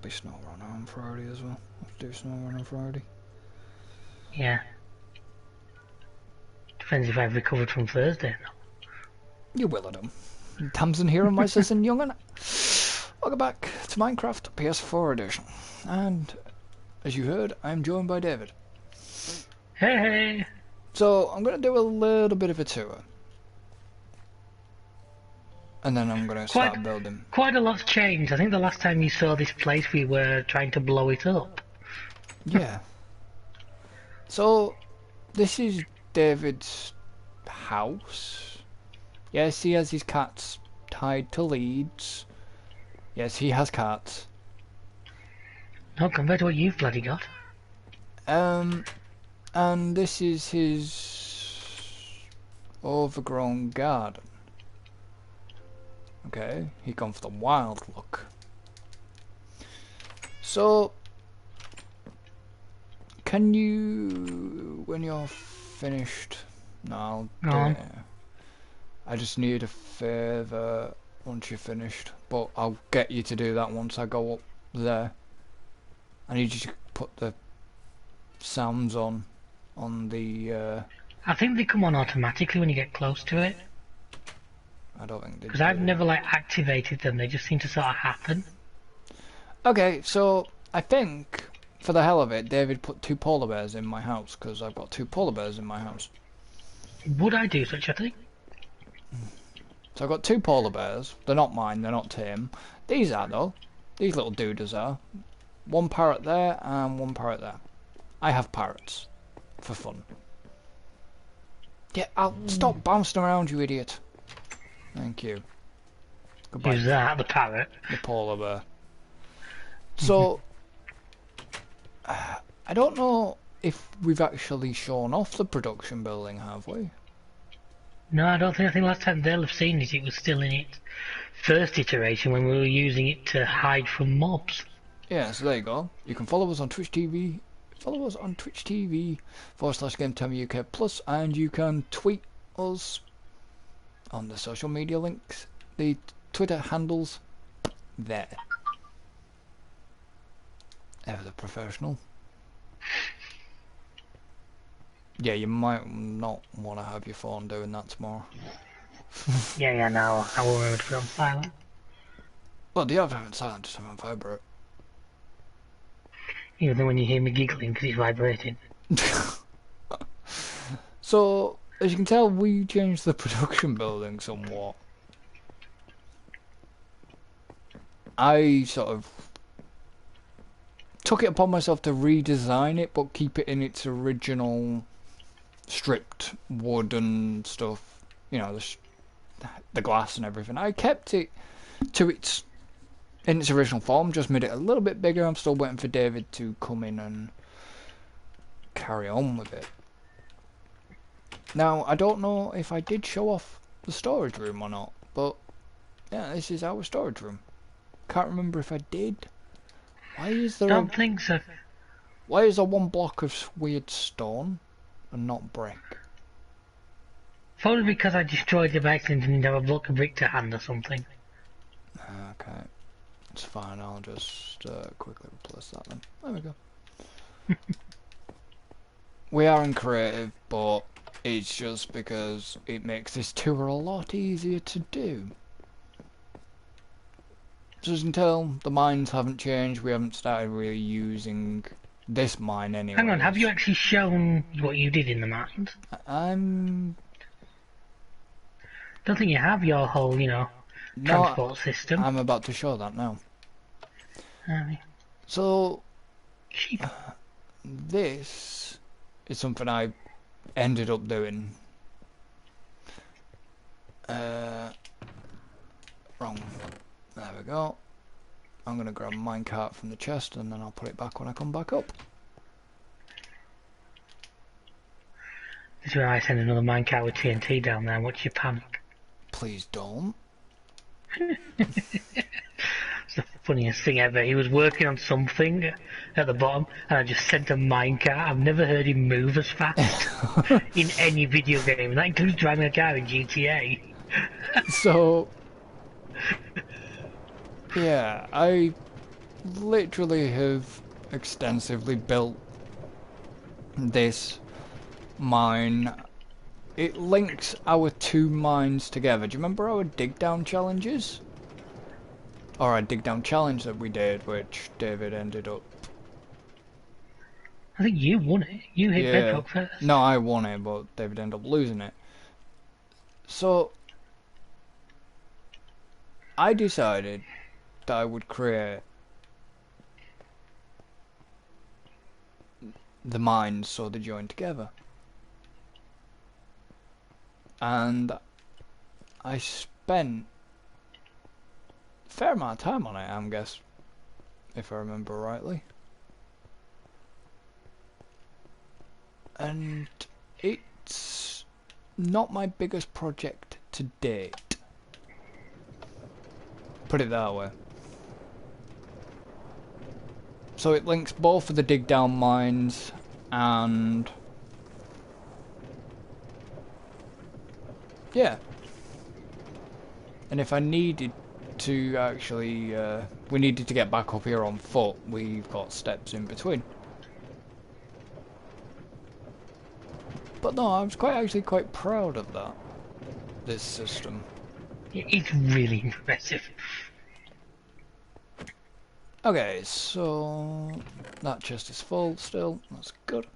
be snow runner on Friday as well. Let's do snow runner on Friday. Yeah. Depends if I've recovered from Thursday. You will have done. Tamsin here on my sister Young'un. Welcome back to Minecraft PS4 edition. And as you heard, I'm joined by David. Hey! So I'm going to do a little bit of a tour. And then I'm going to start building. Quite a lot's changed. I think the last time you saw this place we were trying to blow it up. Yeah. So this is David's house. Yes, he has his cats tied to leads. Yes, he has cats. No, compared to what you've bloody got. And this is his overgrown garden. Okay, he gone for the wild look. So, can you, when you're finished, no, I'll do it. I just need a favour once you're finished, but I'll get you to do that once I go up there. I need you to put the sounds on the... I think they come on automatically when you get close to it. I don't think they do. Because I've never activated them, they just seem to sort of happen. Okay, so I think, for the hell of it, David put 2 polar bears in my house, because I've got 2 polar bears in my house. Would I do such a thing? So I've got 2 polar bears. They're not mine, they're not tame. These are, though. These little doodles are. 1 parrot there, and 1 parrot there. I have parrots. For fun. Yeah, I'll stop bouncing around, you idiot. Thank you. Goodbye. Who's that, the parrot? The polar bear. So, I don't know if we've actually shown off the production building, have we? No, I don't think. I think last time they'll have seen it, it was still in its first iteration when we were using it to hide from mobs. Yeah, so there you go. You can follow us on Twitch TV. Follow us on Twitch TV /GameTime UK Plus, and you can tweet us on the social media links, the Twitter handles there. Ever the professional. Yeah, you might not want to have your phone doing that tomorrow. Yeah, no, I will remember to put on silent. Well, do you have to have it silent, just have it vibrate? Even though when you hear me giggling because it's vibrating. So, as you can tell, we changed the production building somewhat. I sort of took it upon myself to redesign it, but keep it in its original stripped wood and stuff. You know, the glass and everything. I kept it to in its original form, just made it a little bit bigger. I'm still waiting for David to come in and carry on with it. Now, I don't know if I did show off the storage room or not, but yeah, this is our storage room. Can't remember if I did. Why is there Don't think so. Why is there 1 block of weird stone and not brick? Probably because I destroyed it by accident and didn't have a block of brick to hand or something. Okay, it's fine. I'll just quickly replace that then. There we go. We are in creative, but it's just because it makes this tour a lot easier to do. So as you can tell, the mines haven't changed. We haven't started really using this mine anyway. Hang on, have you actually shown what you did in the mines? Don't think you have your whole, transport system. I'm about to show that now. Right. So, Sheep. this is something I ended up doing. Wrong. There we go. I'm going to grab a minecart from the chest and then I'll put it back when I come back up. This is where I send another minecart with TNT down there and watch you panic. Please don't. It's the funniest thing ever. He was working on something at the bottom and I just sent a minecart. I've never heard him move as fast in any video game. And that includes driving a car in GTA. So, yeah, I literally have extensively built this mine. It links our two mines together. Do you remember our dig down challenges? Or a dig down challenge that we did, which David ended up... I think you won it. You hit bedrock first. No, I won it, but David ended up losing it. So, I decided that I would create the mines so they join together. And I spent a fair amount of time on it, I guess, if I remember rightly. And it's not my biggest project to date. Put it that way. So it links both of the dig down mines and... yeah. And if I needed to actually... we needed to get back up here on foot, we've got steps in between. But no, I was actually quite proud of that. This system. It's really impressive. Okay, so that chest is full still. That's good.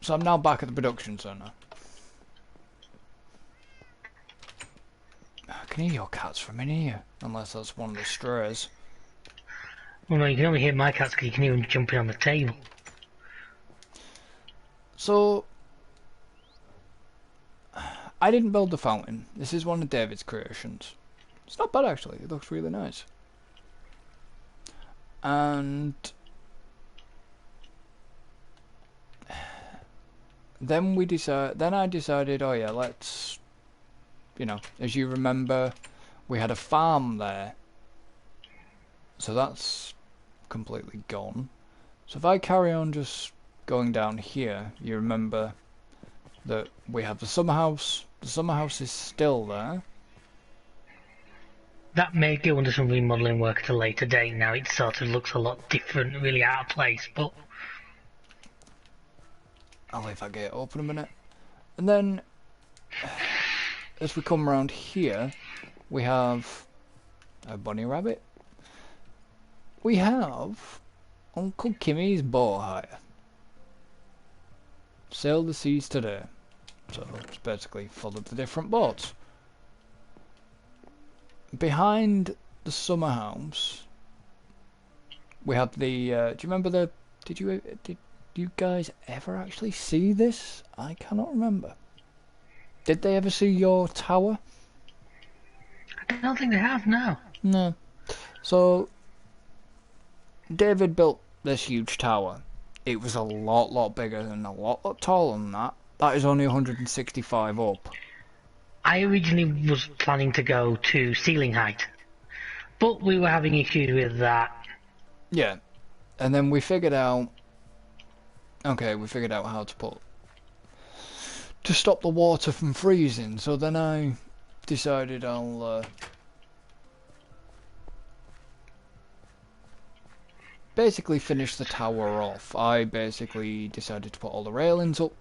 So I'm now back at the production center. I can hear your cats from in here, unless that's one of the strays. Well, no, you can only hear my cats because you can hear them jumping on the table. So, I didn't build the fountain. This is one of David's creations. It's not bad actually, it looks really nice. And then I decided, oh yeah, let's, you know, as you remember, we had a farm there. So that's completely gone. So if I carry on just going down here, you remember that we have the summer house. The summer house is still there. That may go under some remodelling work at a later date now. It sort of looks a lot different, really out of place, but... I'll leave that gate open a minute. And then, as we come around here, we have a bunny rabbit. We have Uncle Kimmy's boat hire. Sail the seas today. So it's basically full of the different boats. Behind the summer house, we have the. Do you remember the? Did you guys ever actually see this? I cannot remember. Did they ever see your tower? I don't think they have, no. No. So David built this huge tower. It was a lot bigger and a lot taller than that. That is only 165 up. I originally was planning to go to ceiling height, but we were having issues with that. Yeah. And then we figured out... okay, we figured out how to stop the water from freezing. So then I decided I'll... basically finish the tower off. I basically decided to put all the railings up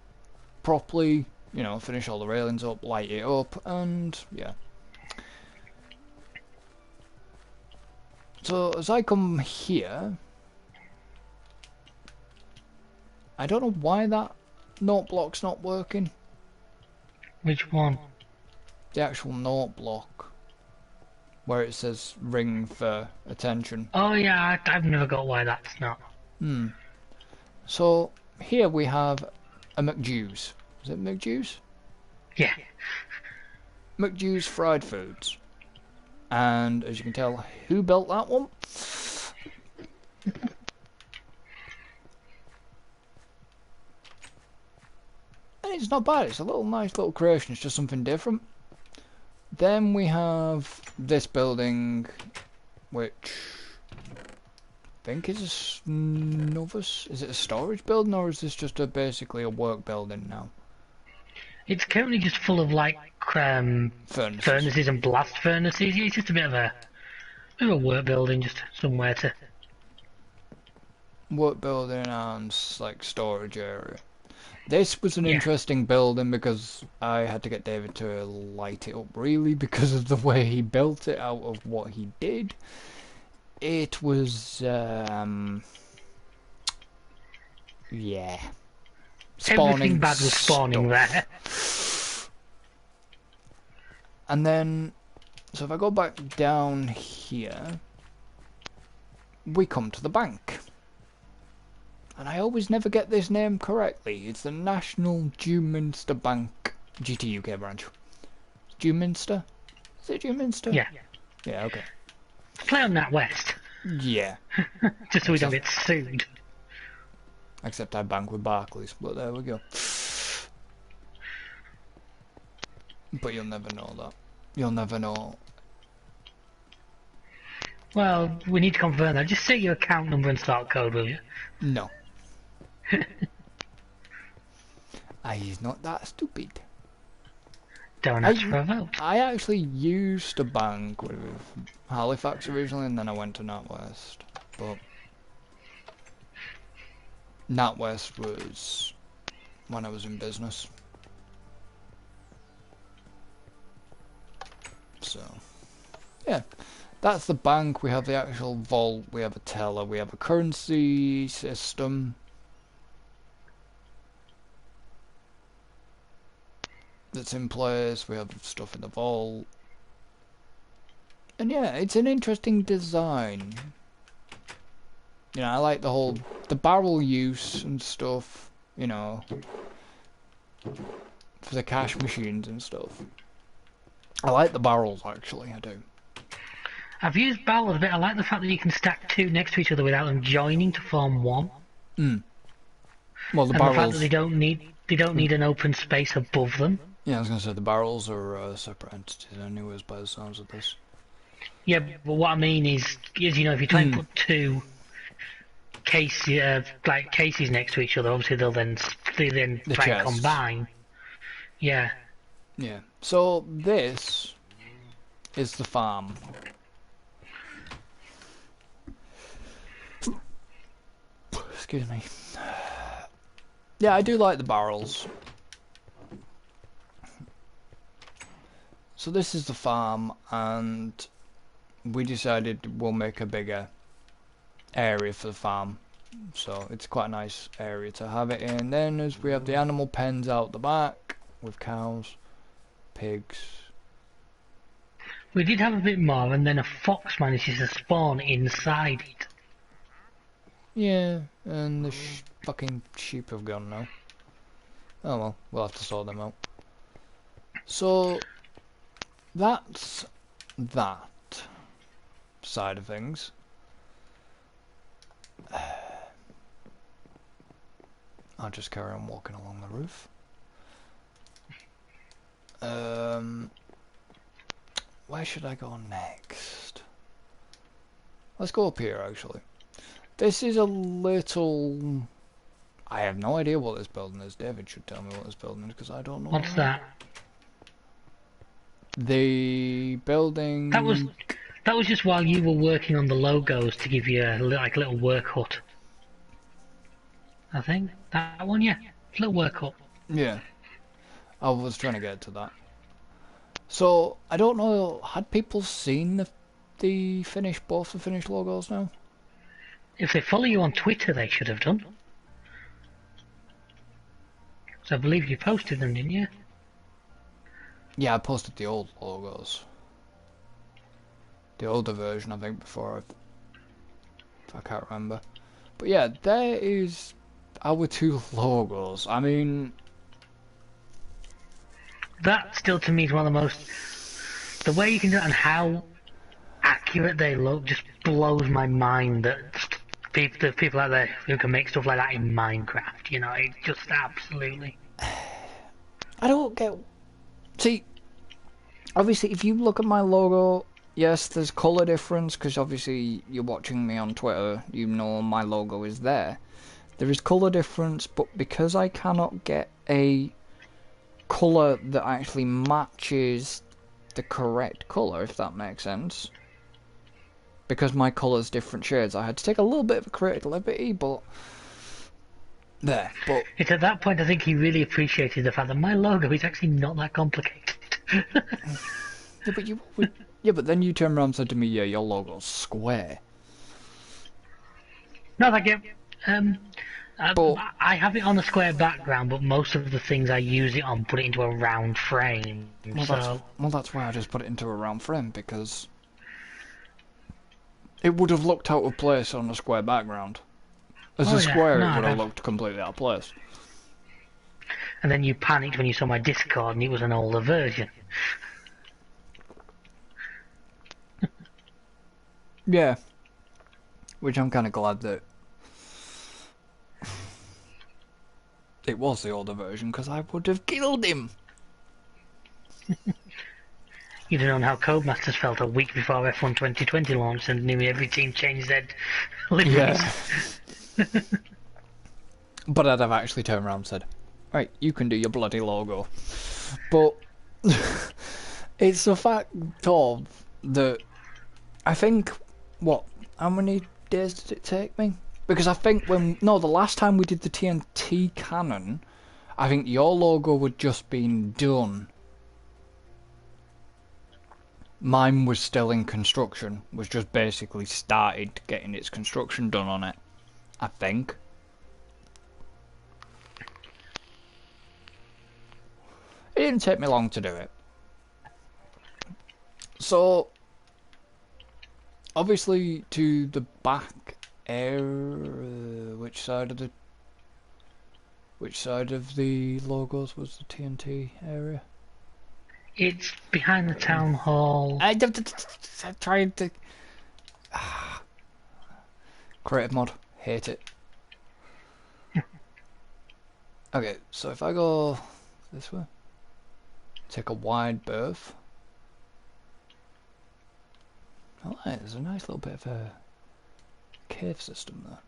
properly, you know, finish all the railings up, light it up, and yeah. So as I come here, I don't know why that note block's not working. Which one? The actual note block. Where it says ring for attention. Oh yeah, I've never got why that's not. So here we have a McJew's. Is it McJew's? Yeah. McJew's fried foods. And as you can tell, who built that one? And it's not bad, it's a nice little creation, it's just something different. Then we have this building, which I think is is it a storage building, or is this just basically a work building now? It's currently just full of like furnaces and blast furnaces. It's just a bit of a A work building, just somewhere to. Work building and like storage area. This was an Yeah. interesting building because I had to get David to light it up really because of the way he built it out of what he did. It was yeah. Everything Spawning bad was spawning stuff. there. And then, so if I go back down here, we come to the bank. And I always never get this name correctly. It's the National Dewminster Bank GT UK branch. Dewminster? Is it Dewminster? Yeah. Yeah, okay. Play on that West. Yeah. Just so we don't get sued. Except I bank with Barclays, but there we go. But you'll never know that. You'll never know. Well, we need to confirm that. Just say your account number and start code, will you? No. He's not that stupid. Don't ask for a vote. I actually used a bank with Halifax originally, and then I went to NatWest. But NatWest was when I was in business. So, yeah. That's the bank. We have the actual vault. We have a teller. We have a currency system. That's in place. We have stuff in the vault. And yeah, it's an interesting design. You know, I like the barrel use and stuff, you know, for the cash machines and stuff. I like the barrels, actually, I do. I've used barrels a bit. I like the fact that you can stack two next to each other without them joining to form one. Well, the and barrels... the fact that they don't need an open space above them. Yeah, I was going to say, the barrels are separate entities anyways, by the sounds of this. Yeah, but what I mean is you know, if you try and put two cases next to each other, obviously they'll then try and combine. Yeah. Yeah. So this is the farm. Excuse me. Yeah, I do like the barrels. So this is the farm, and we decided we'll make a bigger area for the farm. So it's quite a nice area to have it in. Then as we have the animal pens out the back with cows, pigs. We did have a bit more, and then a fox manages to spawn inside it. Yeah, and the fucking sheep have gone now. Oh well, we'll have to sort them out. So that's that side of things. I'll just carry on walking along the roof. Where should I go next? Let's go up here, actually. This is a little... I have no idea what this building is. David should tell me what this building is, because I don't know. What's that? The building... That was just while you were working on the logos to give you a little work hut. I think that one, yeah, little work hut. Yeah, I was trying to get to that. So I don't know. Had people seen both the finished logos now? If they follow you on Twitter, they should have done. So I believe you posted them, didn't you? Yeah, I posted the old logos. The older version, I think, before if I can't remember. But yeah, there is our two logos. I mean, that still to me is one of the most... The way you can do it and how accurate they look just blows my mind that there's people out there who can make stuff like that in Minecraft, you know, it just absolutely... I don't get... See, obviously if you look at my logo, yes, there's colour difference, because obviously you're watching me on Twitter, you know my logo is there. There is colour difference, but because I cannot get a colour that actually matches the correct colour, if that makes sense, because my colour's different shades, I had to take a little bit of a creative liberty, but there. But It's at that point I think he really appreciated the fact that my logo is actually not that complicated. yeah, but you would, yeah, but then you turned around and said to me, "Yeah, your logo's square." No, thank you. But I have it on a square background, but most of the things I use it on put it into a round frame. that's why I just put it into a round frame, because it would have looked out of place on a square background. As a square, it would have looked completely out of place. And then you panicked when you saw my Discord and it was an older version. Yeah. Which I'm kind of glad that it was the older version, because I would have killed him. You'd have known how Codemasters felt a week before F1 2020 launched and nearly every team changed their liveries. Yeah. But I'd have actually turned around and said, right, you can do your bloody logo. But it's the fact of that I think, how many days did it take me? Because I think the last time we did the TNT cannon, I think your logo had just been done. Mine was still in construction, was just basically started getting its construction done on it, I think. It didn't take me long to do it. So, obviously to the back area, which side of the logos was the TNT area? It's behind the town hall. I'm trying to... Creative mod. Hate it. Okay, so if I go this way, take a wide berth. Oh, there's a nice little bit of a cave system there.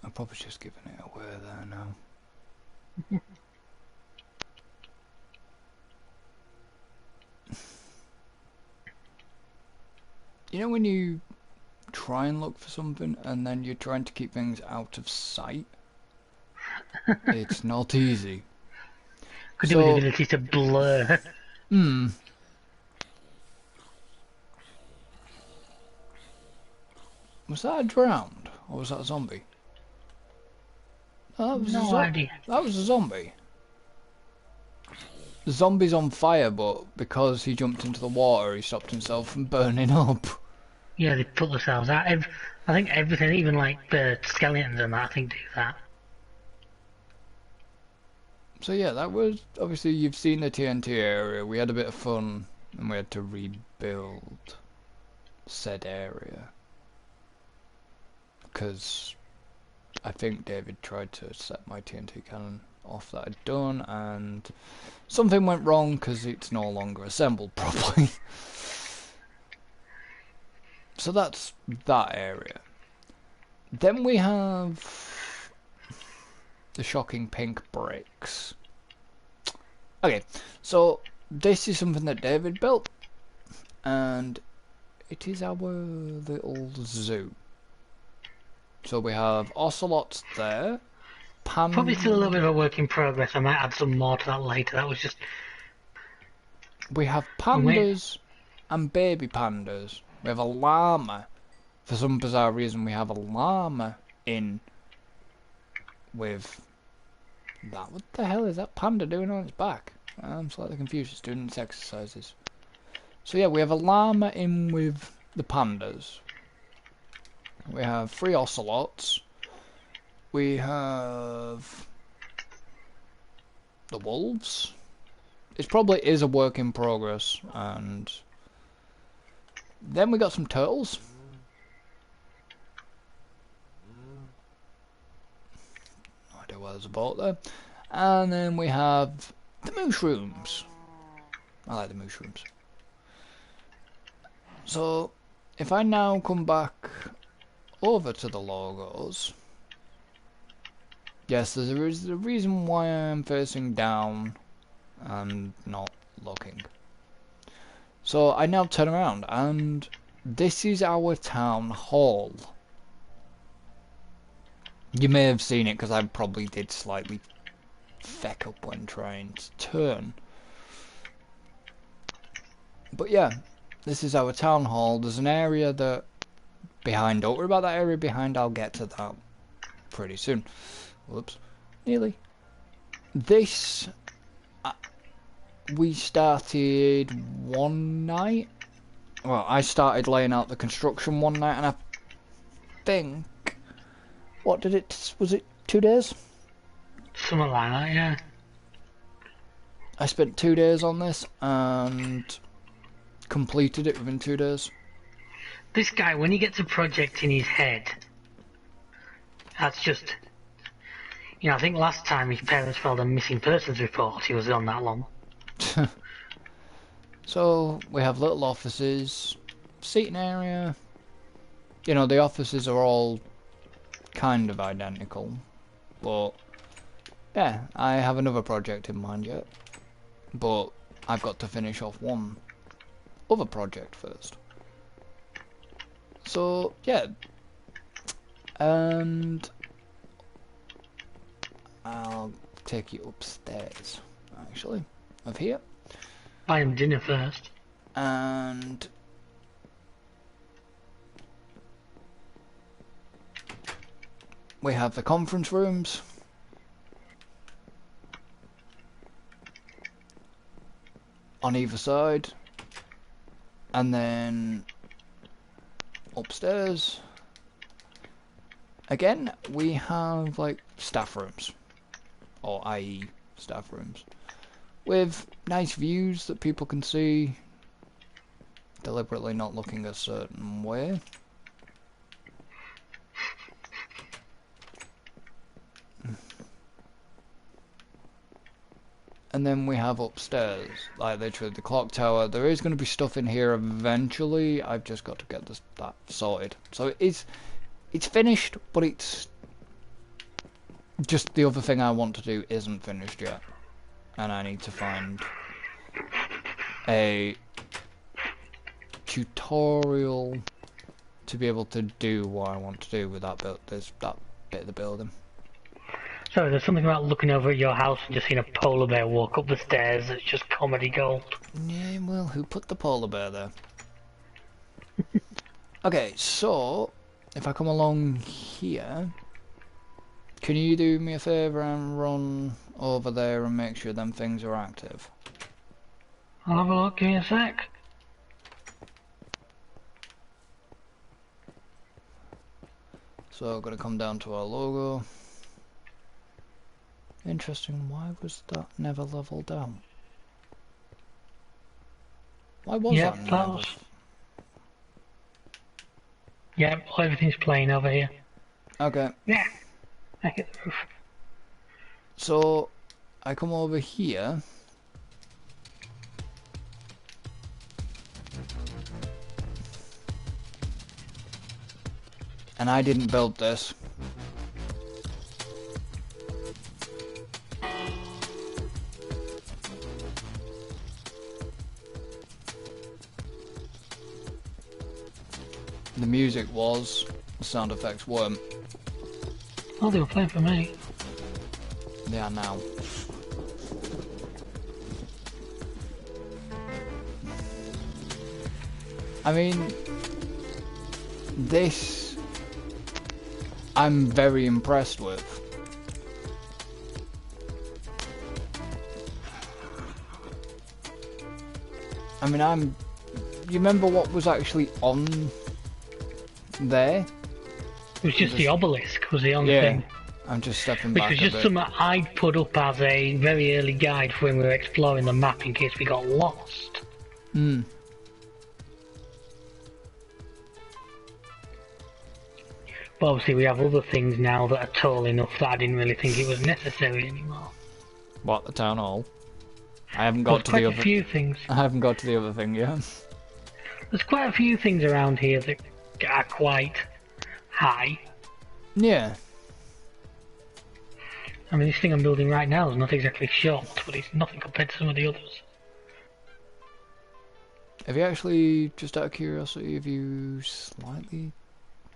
I'm probably just giving it away there now. You know when you try and look for something and then you're trying to keep things out of sight? It's not easy. Could do with the ability to blur. Was that a drowned? Or was that a zombie? Oh, that was No idea. That was a zombie. The zombie's on fire, but because he jumped into the water, he stopped himself from burning up. Yeah, they put themselves out. I think everything, even like the skeletons and that, I think do that. So yeah, that was, obviously you've seen the TNT area. We had a bit of fun and we had to rebuild said area. Because I think David tried to set my TNT cannon off that I'd done, and something went wrong because it's no longer assembled properly. So that's that area. Then we have the shocking pink bricks. Okay, so this is something that David built, and it is our little zoo. So we have ocelots there. Probably still a little bit of a work in progress. I might add some more to that later. That was just... We have pandas and baby pandas. We have a llama. For some bizarre reason, we have a llama in with that. What the hell is that panda doing on its back? I'm slightly confused. It's doing its exercises. So yeah, we have a llama in with the pandas. We have 3 ocelots. We have the wolves. It probably is a work in progress. And then we got some turtles. No idea why there's a boat there. And then we have the mushrooms. I like the mushrooms. So if I now come back over to the logos, yes, there is a reason why I'm facing down and not looking. So I now turn around, and this is our town hall. You may have seen it because I probably did slightly feck up when trying to turn. But yeah, this is our town hall. There's an area that behind. Don't worry about that area behind. I'll get to that pretty soon. Whoops, nearly. This we started one night. Well, I started laying out the construction one night, and I think, what did it? Was it 2 days? Something like that, yeah. I spent 2 days on this and completed it within 2 days. This guy, when he gets a project in his head, that's just... You know, I think last time his parents filed a missing persons report, he was on that long. So, we have little offices, seating area. You know, the offices are all kind of identical. But, yeah, I have another project in mind yet. But I've got to finish off one other project first. So, yeah. And I'll take you upstairs, actually, of here. Buy him dinner first. And we have the conference rooms. On either side. And then upstairs again we have like staff rooms, or i.e. staff rooms, with nice views that people can see, deliberately not looking a certain way. And then we have upstairs, like literally the clock tower. There is going to be stuff in here eventually. I've just got to get that sorted. So it's finished, but it's just the other thing I want to do isn't finished yet. And I need to find a tutorial to be able to do what I want to do with that that bit of the building. Sorry, there's something about looking over at your house and just seeing a polar bear walk up the stairs. It's just comedy gold. Yeah, well, who put the polar bear there? Okay, so if I come along here, can you do me a favour and run over there and make sure them things are active? I'll have a look, give me a sec. So I'm going to come down to our logo. Interesting, why was that never leveled down? Why was Yep, that that never? was... Yep, everything's playing over here. Okay. Yeah, I hit the roof. So I come over here. And I didn't build this. The music was, the sound effects weren't. Oh, they were playing for me. They are now. I mean, this I'm very impressed with. I mean, you remember what was actually on there? It was just the obelisk was the only thing. I'm just stepping Which back was a just bit. something I'd put up as a very early guide for when we were exploring the map in case we got lost. Hmm. But obviously we have other things now that are tall enough that I didn't really think it was necessary anymore. What, the town hall? I haven't got to the There's other. quite a few things. I haven't got to the other thing yet. There's quite a few things around here that are quite high. Yeah. I mean, this thing I'm building right now is not exactly short, but it's nothing compared to some of the others. Have you actually, just out of curiosity, have you slightly...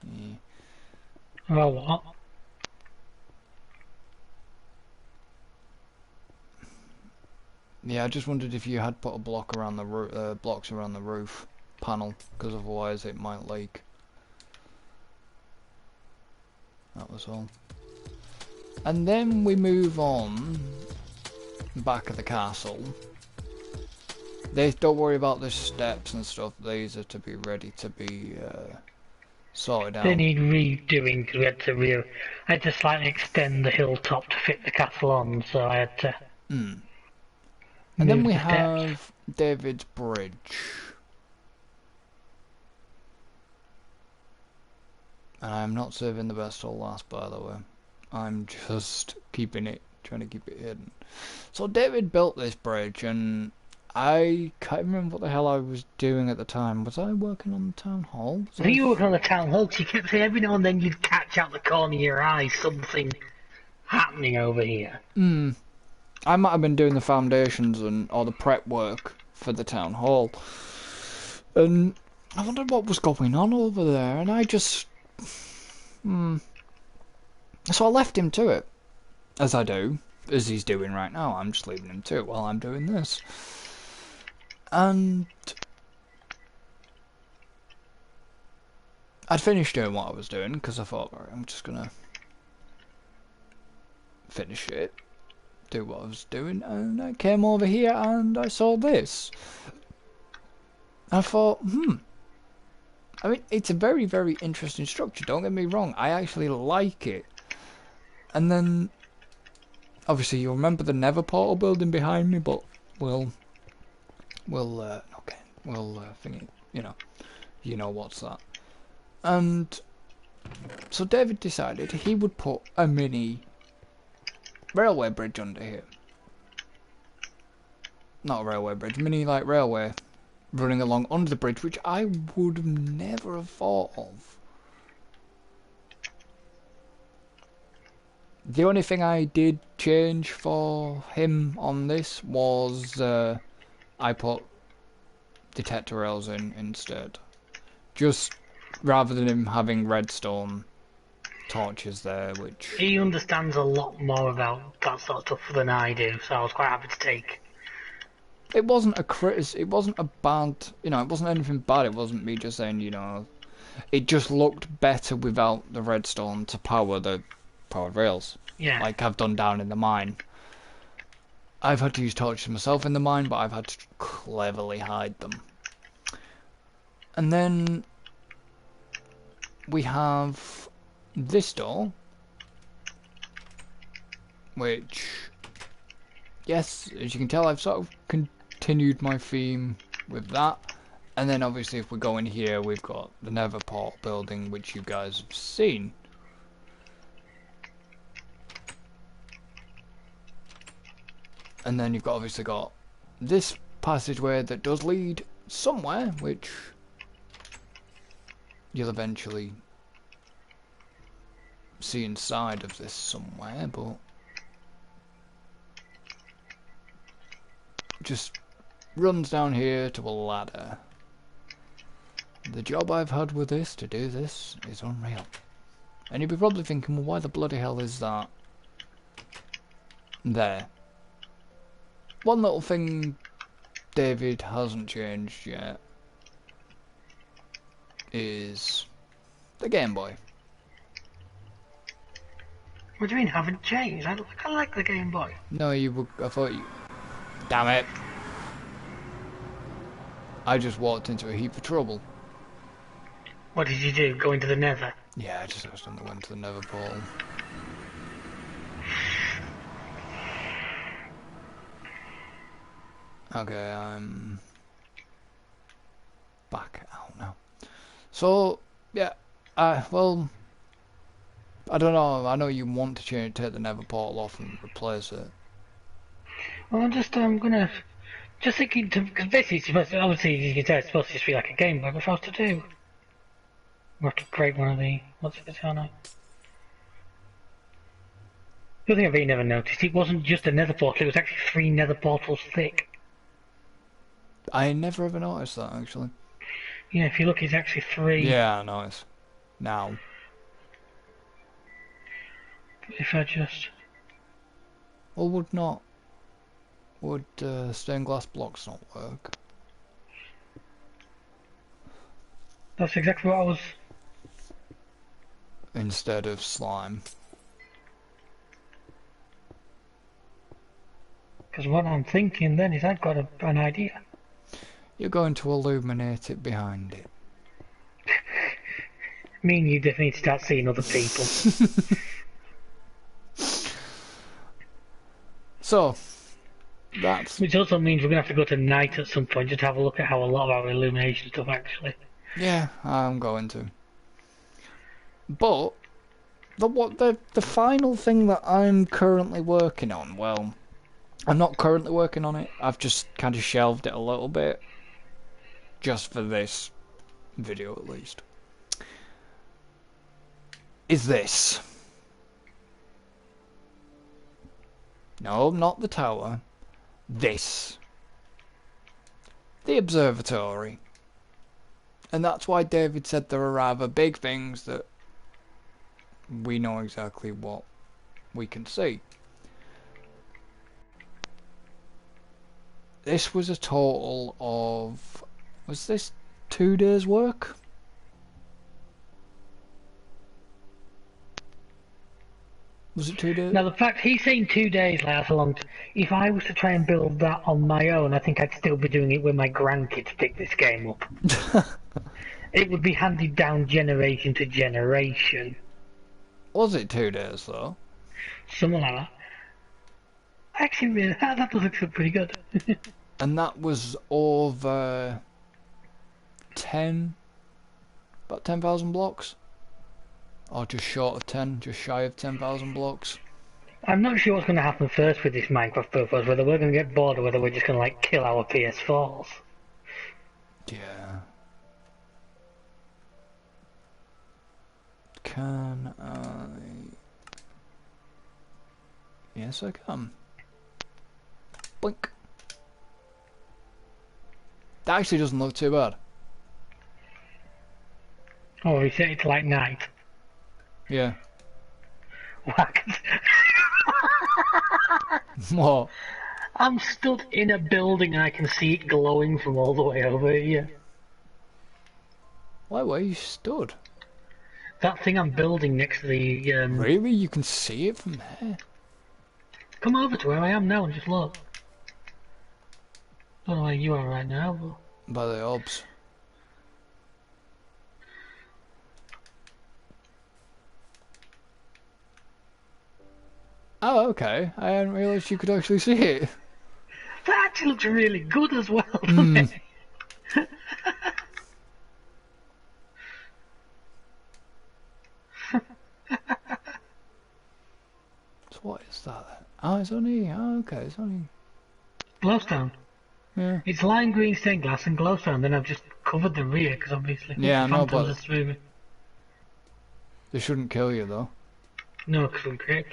Yeah. Well, what? Yeah, I just wondered if you had put a block around the blocks around the roof panel, because otherwise it might leak. That was all. And then we move on back of the castle. Don't worry about the steps and stuff. These are to be ready to be sorted They out. need redoing because we had to I had to slightly extend the hilltop to fit the castle on, so I had to And then move we the steps. have David's bridge. And I'm not saving the best till last, by the way. I'm just trying to keep it hidden. So David built this bridge, and I can't remember what the hell I was doing at the time. Was I working on the town hall? I think you were working on the town hall, 'cause you kept saying every now and then you'd catch out the corner of your eye something happening over here. I might have been doing the foundations or the prep work for the town hall. And I wondered what was going on over there, and I just... So I left him to it. As I do. As he's doing right now. I'm just leaving him to it while I'm doing this. And... I'd finished doing what I was doing, because I thought, right, I'm just gonna... finish it. Do what I was doing, and I came over here and I saw this. I thought, I mean, it's a very, very interesting structure, don't get me wrong. I actually like it. And then, obviously, you'll remember the Nether Portal building behind me, but we'll think it, you know what's that. And so David decided he would put a mini railway bridge under here. Not a railway bridge, mini like railway running along under the bridge, which I would never have thought of. The only thing I did change for him on this was I put detector rails in instead. Just rather than him having redstone torches there, which... He understands a lot more about that sort of stuff than I do, so I was quite happy to take. It wasn't it wasn't a bad, it wasn't anything bad. It wasn't me just saying, it just looked better without the redstone to power the powered rails. Yeah. Like I've done down in the mine. I've had to use torches myself in the mine, but I've had to cleverly hide them. And then we have this door, which, yes, as you can tell, I've sort of continued my theme with that. And then obviously if we go in here, we've got the Nether Portal building, which you guys have seen. And then you've obviously got this passageway that does lead somewhere, which you'll eventually see inside of this somewhere, but just runs down here to a ladder. The job I've had with this to do this is unreal. And you'll be probably thinking, well, why the bloody hell is that there? One little thing David hasn't changed yet is the Game Boy. What do you mean haven't changed? I like the Game Boy. No, I thought you... Damn it. I just walked into a heap of trouble. What did you do? Go into the Nether? Yeah, I just accidentally went to the Nether Portal. Okay, I'm back out now. So, yeah, well, I don't know. I know you want to take the Nether Portal off and replace it. Well, I'm gonna just thinking because basically, it's supposed to, obviously, you can tell it's supposed to just be like a Game Boy. But what else to do? We have to break one of the what's it on? The other thing I've really never noticed, it wasn't just a Nether Portal. It was actually 3 Nether Portals thick. I never ever noticed that, actually. Yeah, if you look, it's actually 3. Yeah, I noticed. Now. If I just... Well, would stained glass blocks not work? That's exactly what I was... Instead of slime. Because what I'm thinking then is I've got an idea. You're going to illuminate it behind it. Me and you definitely need to start seeing other people. So, that's... Which also means we're going to have to go to night at some point just to have a look at how a lot of our illumination stuff actually... Yeah, I'm going to. But, the final thing that I'm currently working on, well, I'm not currently working on it, I've just kind of shelved it a little bit. Just for this video at least. Is this. No, not the tower. This. The observatory. And that's why David said there are rather big things that we know exactly what we can see. This was a total of... Was this 2 days work? Was it 2 days? Now the fact he's saying 2 days, like that's a long if I was to try and build that on my own, I think I'd still be doing it when my grandkids pick this game up. It would be handed down generation to generation. Was it 2 days though? Something like that. Actually, really, that does look pretty good. And that was over 10, about 10,000 blocks? Or just short of 10, just shy of 10,000 blocks? I'm not sure what's going to happen first with this Minecraft purpose, whether we're going to get bored or whether we're just going to like kill our PS4s. Yeah. Can I... Yes, I can. Blink. That actually doesn't look too bad. Oh, we set it to like night. Yeah. Whack. What? I'm stood in a building and I can see it glowing from all the way over here. Why were you stood? That thing I'm building next to the... Really? You can see it from there? Come over to where I am now and just look. Don't know where you are right now, but... By the obs. Oh, okay. I hadn't realised you could actually see it. That actually looks really good as well, doesn't it? So what is that then? Oh, it's only... Oh, okay, it's only... Glowstone. Yeah. It's lime green stained glass and glowstone, then I've just covered the rear, because obviously... Yeah, I know, phantoms but... are through me. They shouldn't kill you, though. No, because I'm great.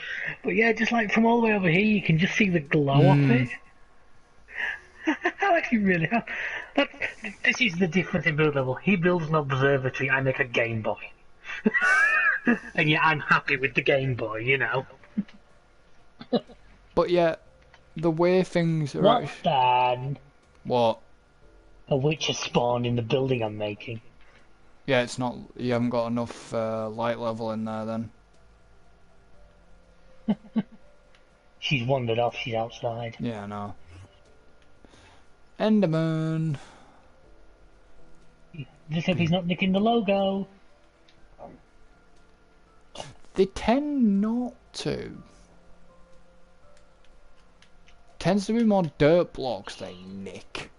But yeah, just like from all the way over here, you can just see the glow off it. I actually really have. This is the difference in build level. He builds an observatory, I make a Game Boy. And yeah, I'm happy with the Game Boy, you know. But yeah, the way things are... What then? What? A witch has spawned in the building I'm making. Yeah, it's not... You haven't got enough light level in there, then. She's wandered off, she's outside. Yeah, I know. Enderman. Just hope he's not nicking the logo. They tend not to. Tends to be more dirt blocks they nick.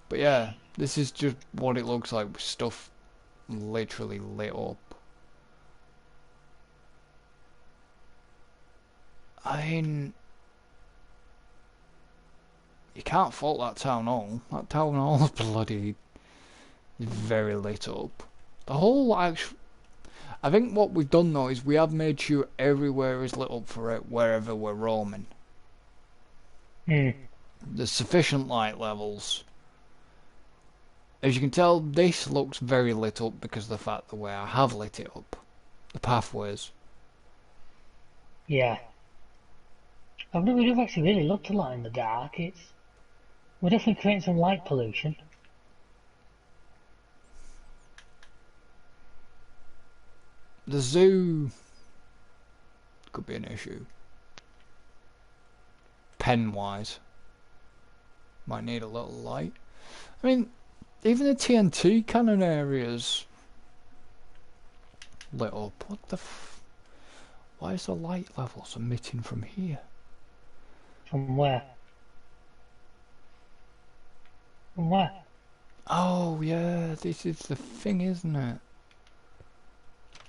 But yeah, this is just what it looks like with stuff literally lit up. I mean, you can't fault that town hall. That town hall's bloody very lit up. The whole actual... I think what we've done though is we have made sure everywhere is lit up for it wherever we're roaming. There's sufficient light levels. As you can tell, this looks very lit up because of the fact the way I have lit it up. The pathways. Yeah. We've actually really looked a lot in the dark. We're definitely creating some light pollution. The zoo could be an issue. Pen-wise. Might need a little light. I mean, even the TNT cannon areas lit up. What the why is the light levels emitting from here? From where? From where? Oh yeah, this is the thing, isn't it?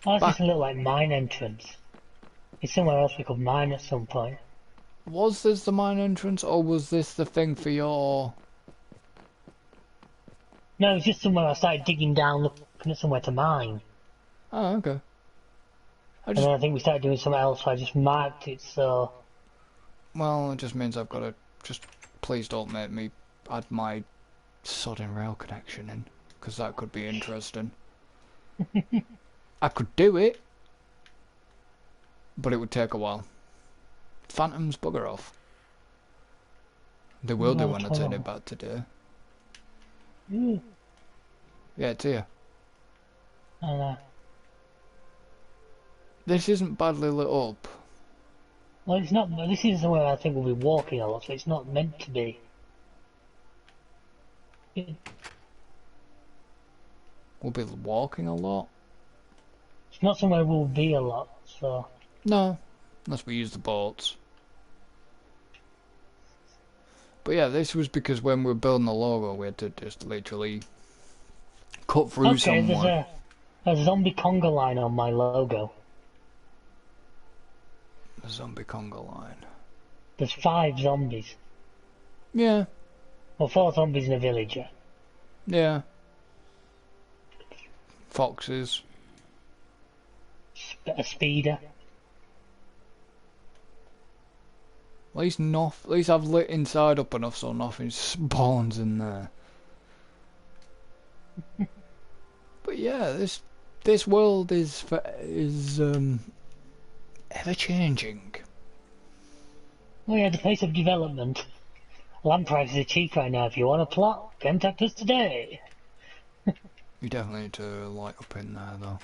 Oh, it's just a little like mine entrance. It's somewhere else we could mine at some point. Was this the mine entrance, or was this the thing for your... No, it's just somewhere I started digging down looking at somewhere to mine. Oh, okay. And then I think we started doing something else, so I just marked it, so... Well, it just means I've got to... Just please don't make me add my sodding rail connection in, because that could be interesting. I could do it, but it would take a while. Phantoms bugger off. They will do when I turn it back today. Ooh. Yeah, it's here. I know. This isn't badly lit up. Well, it's not. This is somewhere I think we'll be walking a lot, so it's not meant to be. We'll be walking a lot. It's not somewhere we'll be a lot, so... No, unless we use the boats. But yeah, this was because when we were building the logo, we had to just literally cut through someone. There's a zombie conga line on my logo. A zombie conga line. There's 5 zombies. Yeah. Well, 4 zombies and a villager. Yeah. Foxes. A speeder. At least I've lit inside up enough so nothing spawns in there. But yeah, this world is ever changing. Oh yeah, the pace of development. Land prices are cheap right now. If you want a plot, contact us today. You definitely need to light up in there though.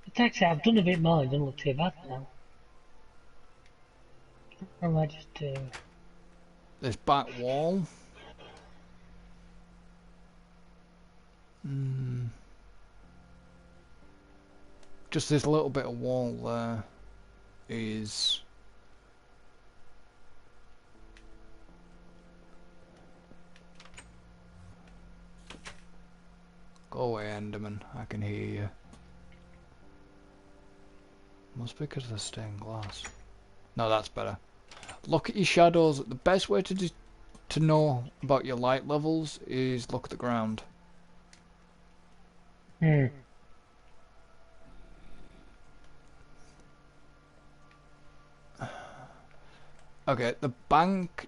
But actually, I've done a bit more. It doesn't look too bad now. Or am I just This back wall. Just this little bit of wall there is go away, Enderman. I can hear you. Must be because of the stained glass. No, that's better. Look at your shadows. The best way to know about your light levels is look at the ground. Okay, the bank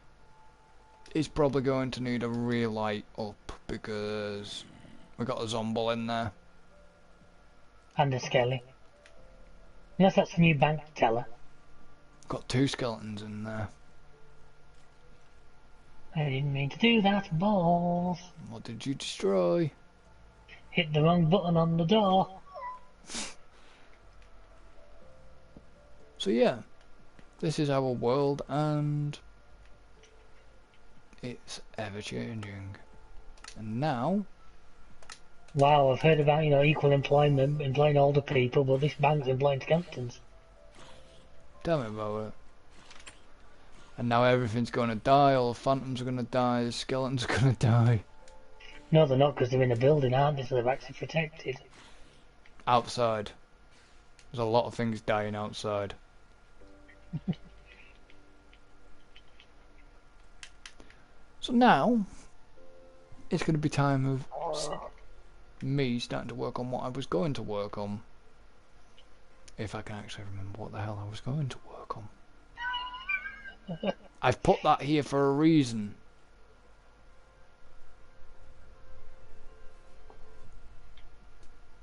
is probably going to need a real light up because we got a zombie in there. and a skelly. Unless that's a new bank teller. Got 2 skeletons in there. I didn't mean to do that, balls. What did you destroy? Hit the wrong button on the door. So yeah, this is our world and it's ever changing. And now... Wow, I've heard about, equal employment, employing older people, but this bank's employing skeletons. Tell me about it. And now everything's gonna die, all the phantoms are gonna die, the skeletons are gonna die. No, they're not, because they're in a building, aren't they? So they're actually protected. Outside. There's a lot of things dying outside. So now, it's gonna be time of me starting to work on what I was going to work on. If I can actually remember what the hell I was going to work on. I've put that here for a reason.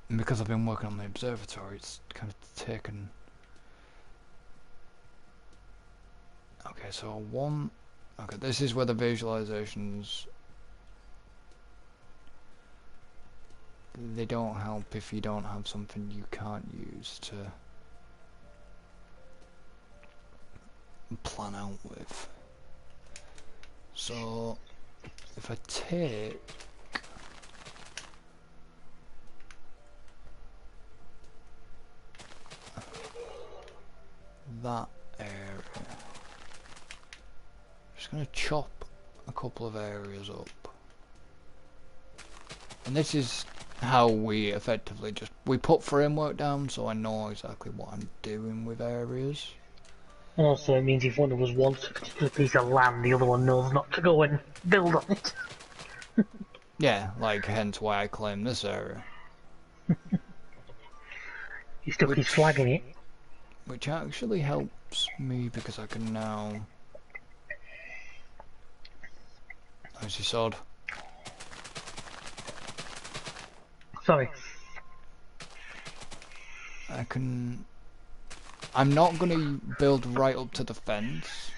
And because I've been working on the observatory, it's kind of taken... Okay, so one... Okay, this is where the visualizations... They don't help if you don't have something you can't use to plan out with. So, if I take that area, I'm just going to chop a couple of areas up. And this is how we effectively just, we put framework down so I know exactly what I'm doing with areas. And also it means if one of us wants a particular piece of land, the other one knows not to go and build on it. Yeah, like hence why I claim this area. He stuck his flag in it. Which actually helps me because I can now... How's your sword? Sorry. I can... I'm not going to build right up to the fence.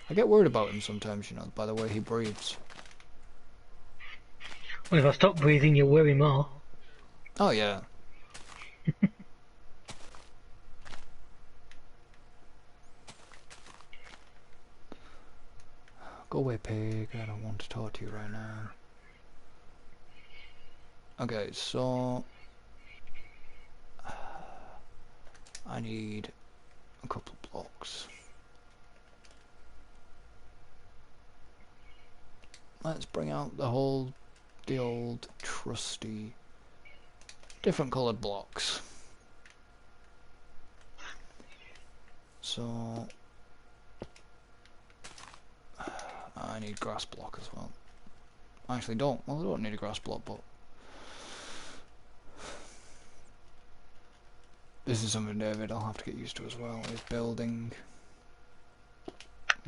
I get worried about him sometimes, you know, by the way he breathes. Well, if I stop breathing, you'll worry more. Oh yeah. Go away, pig. I don't want to talk to you right now. Okay, so... I need a couple of blocks. Let's bring out the old trusty different coloured blocks. So I need grass block as well. I actually don't. Well, I don't need a grass block, but this is something, David, I'll have to get used to as well, is building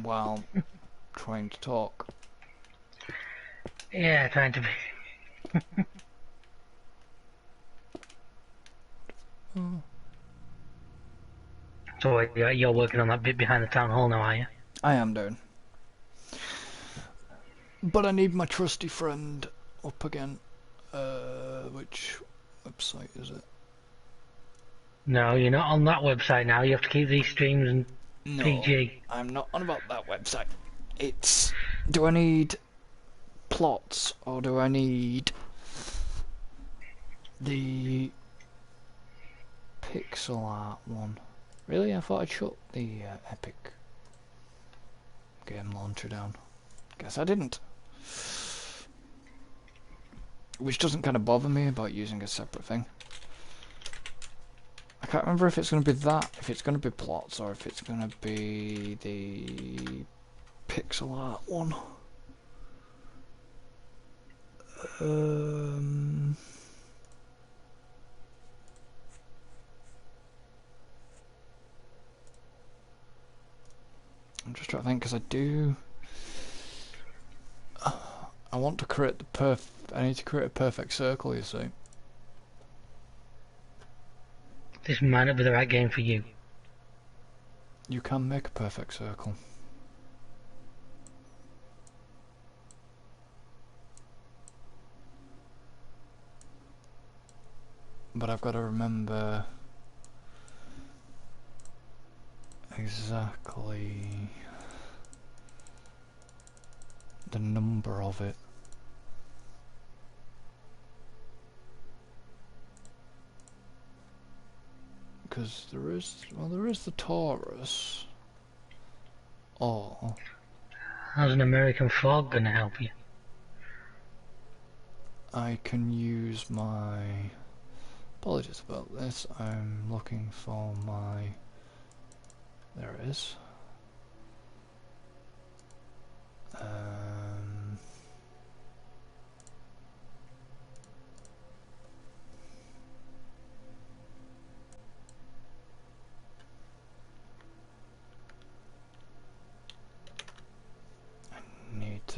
while trying to talk. Yeah, trying to be. So you're working on that bit behind the town hall now, are you? I am doing. But I need my trusty friend up again. Which website is it? No, you're not on that website now. You have to keep these streams and No, PG. I'm not on about that website. It's... Do I need plots or do I need the pixel art one? Really? I thought I'd shut the Epic game launcher down. Guess I didn't. Which doesn't kind of bother me about using a separate thing. I can't remember if it's going to be that, if it's going to be plots, or if it's going to be the pixel art one. I'm just trying to think, because I do... I want to create the I need to create a perfect circle, you see. This might not be the right game for you. You can make a perfect circle. But I've got to remember exactly the number of it. Because there is the torus. Or How's an American fog gonna help you? I can use my... Apologies about this, I'm looking for my... There it is.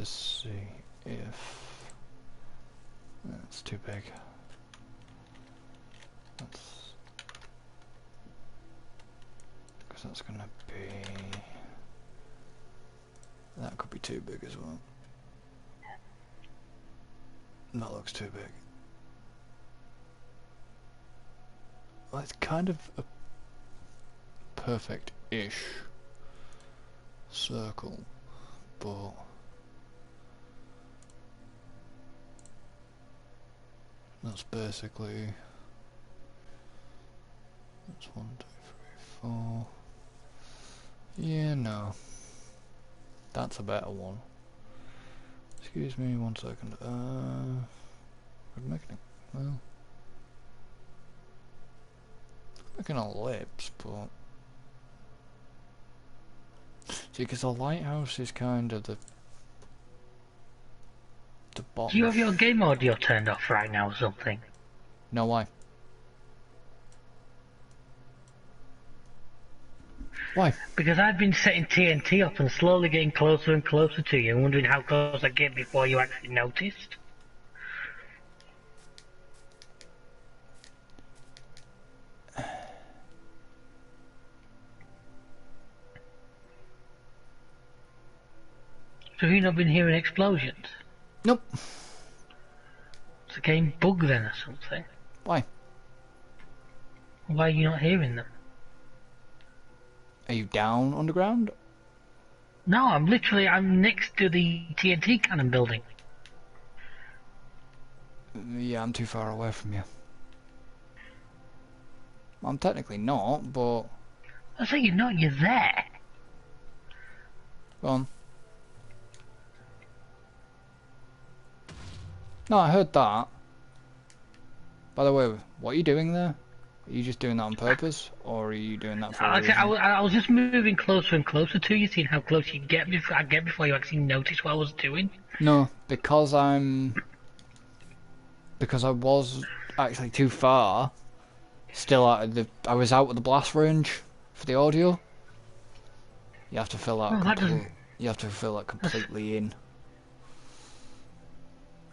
to see if that's too big. That's because that's gonna be, that could be too big as well. That looks too big. Well, it's kind of a perfect-ish circle, but that's basically, that's 1, 2, 3, 4. Yeah, no, that's a better one. Excuse me, 1 second. We're making it, well, making ellipse, but see, because the lighthouse is kind of the bottom. Do you have your game audio turned off right now or something? No, why? Why? Because I've been setting TNT up and slowly getting closer and closer to you, and wondering how close I get before you actually noticed. So have you not been hearing explosions? Nope. It's a game bug then or something. Why? Why are you not hearing them? Are you down underground? No, I'm next to the TNT cannon building. Yeah, I'm too far away from you. I'm technically not, but I say you're not, you're there. go on. No, I heard that. By the way, what are you doing there? Are you just doing that on purpose, or are you doing that for a reason? I was just moving closer and closer to you, seeing how close you get before you actually noticed what I was doing. No, because I was actually too far. Still out of I was out of the blast range for the audio. You have to fill that. You have to fill that completely in.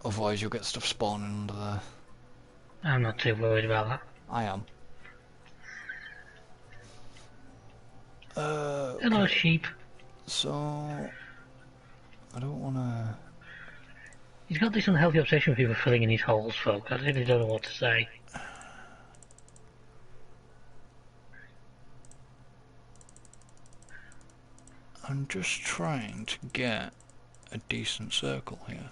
Otherwise, you'll get stuff spawning under there. I'm not too worried about that. I am. Hello, Okay. sheep. So I don't want to. He's got this unhealthy obsession with people filling in his holes, folks. I really don't know what to say. I'm just trying to get a decent circle here.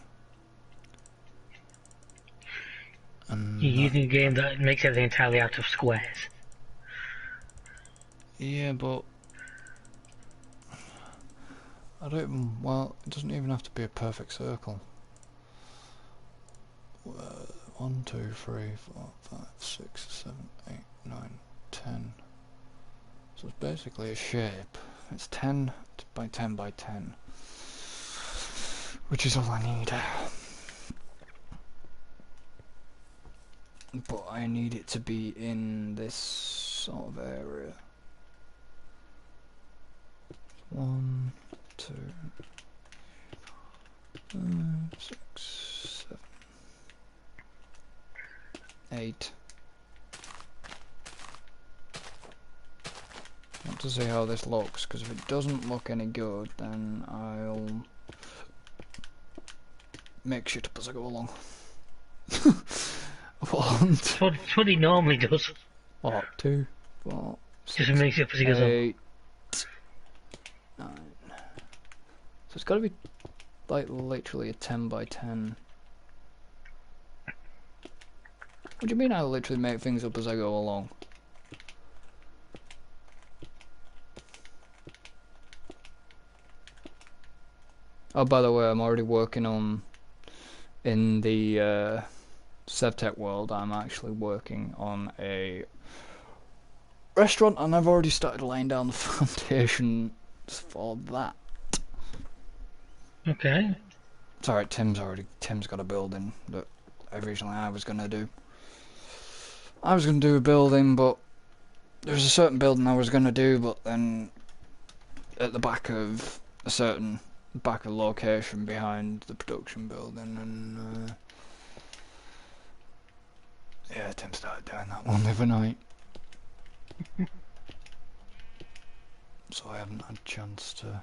And You're using a game that makes everything entirely out of squares. yeah, but I don't even, well, it doesn't even have to be a perfect circle. 1, 2, 3, 4, 5, 6, 7, 8, 9, 10. So it's basically a shape. It's 10 by 10 by 10, which is all I need. But I need it to be in this sort of area. 1, 2, 5, 6, 7, 8. I want to see how this looks, because if it doesn't look any good, then I'll make shit up as I go along. It's what he normally does. What? 2, 4, Just makes it up as he goes on. 8, 9. So it's got to be like literally a 10 by 10. What do you mean I literally make things up as I go along? Oh, by the way, I'm already working on, in the SevTech world, I'm actually working on a restaurant, and I've already started laying down the foundations for that. Okay. It's alright, Tim's got a building that originally I was going to do. I was going to do a building, but there was a certain building I was going to do, but then at the back of a certain back a location behind the production building, and yeah, Tim started doing that one the other night. So I haven't had a chance to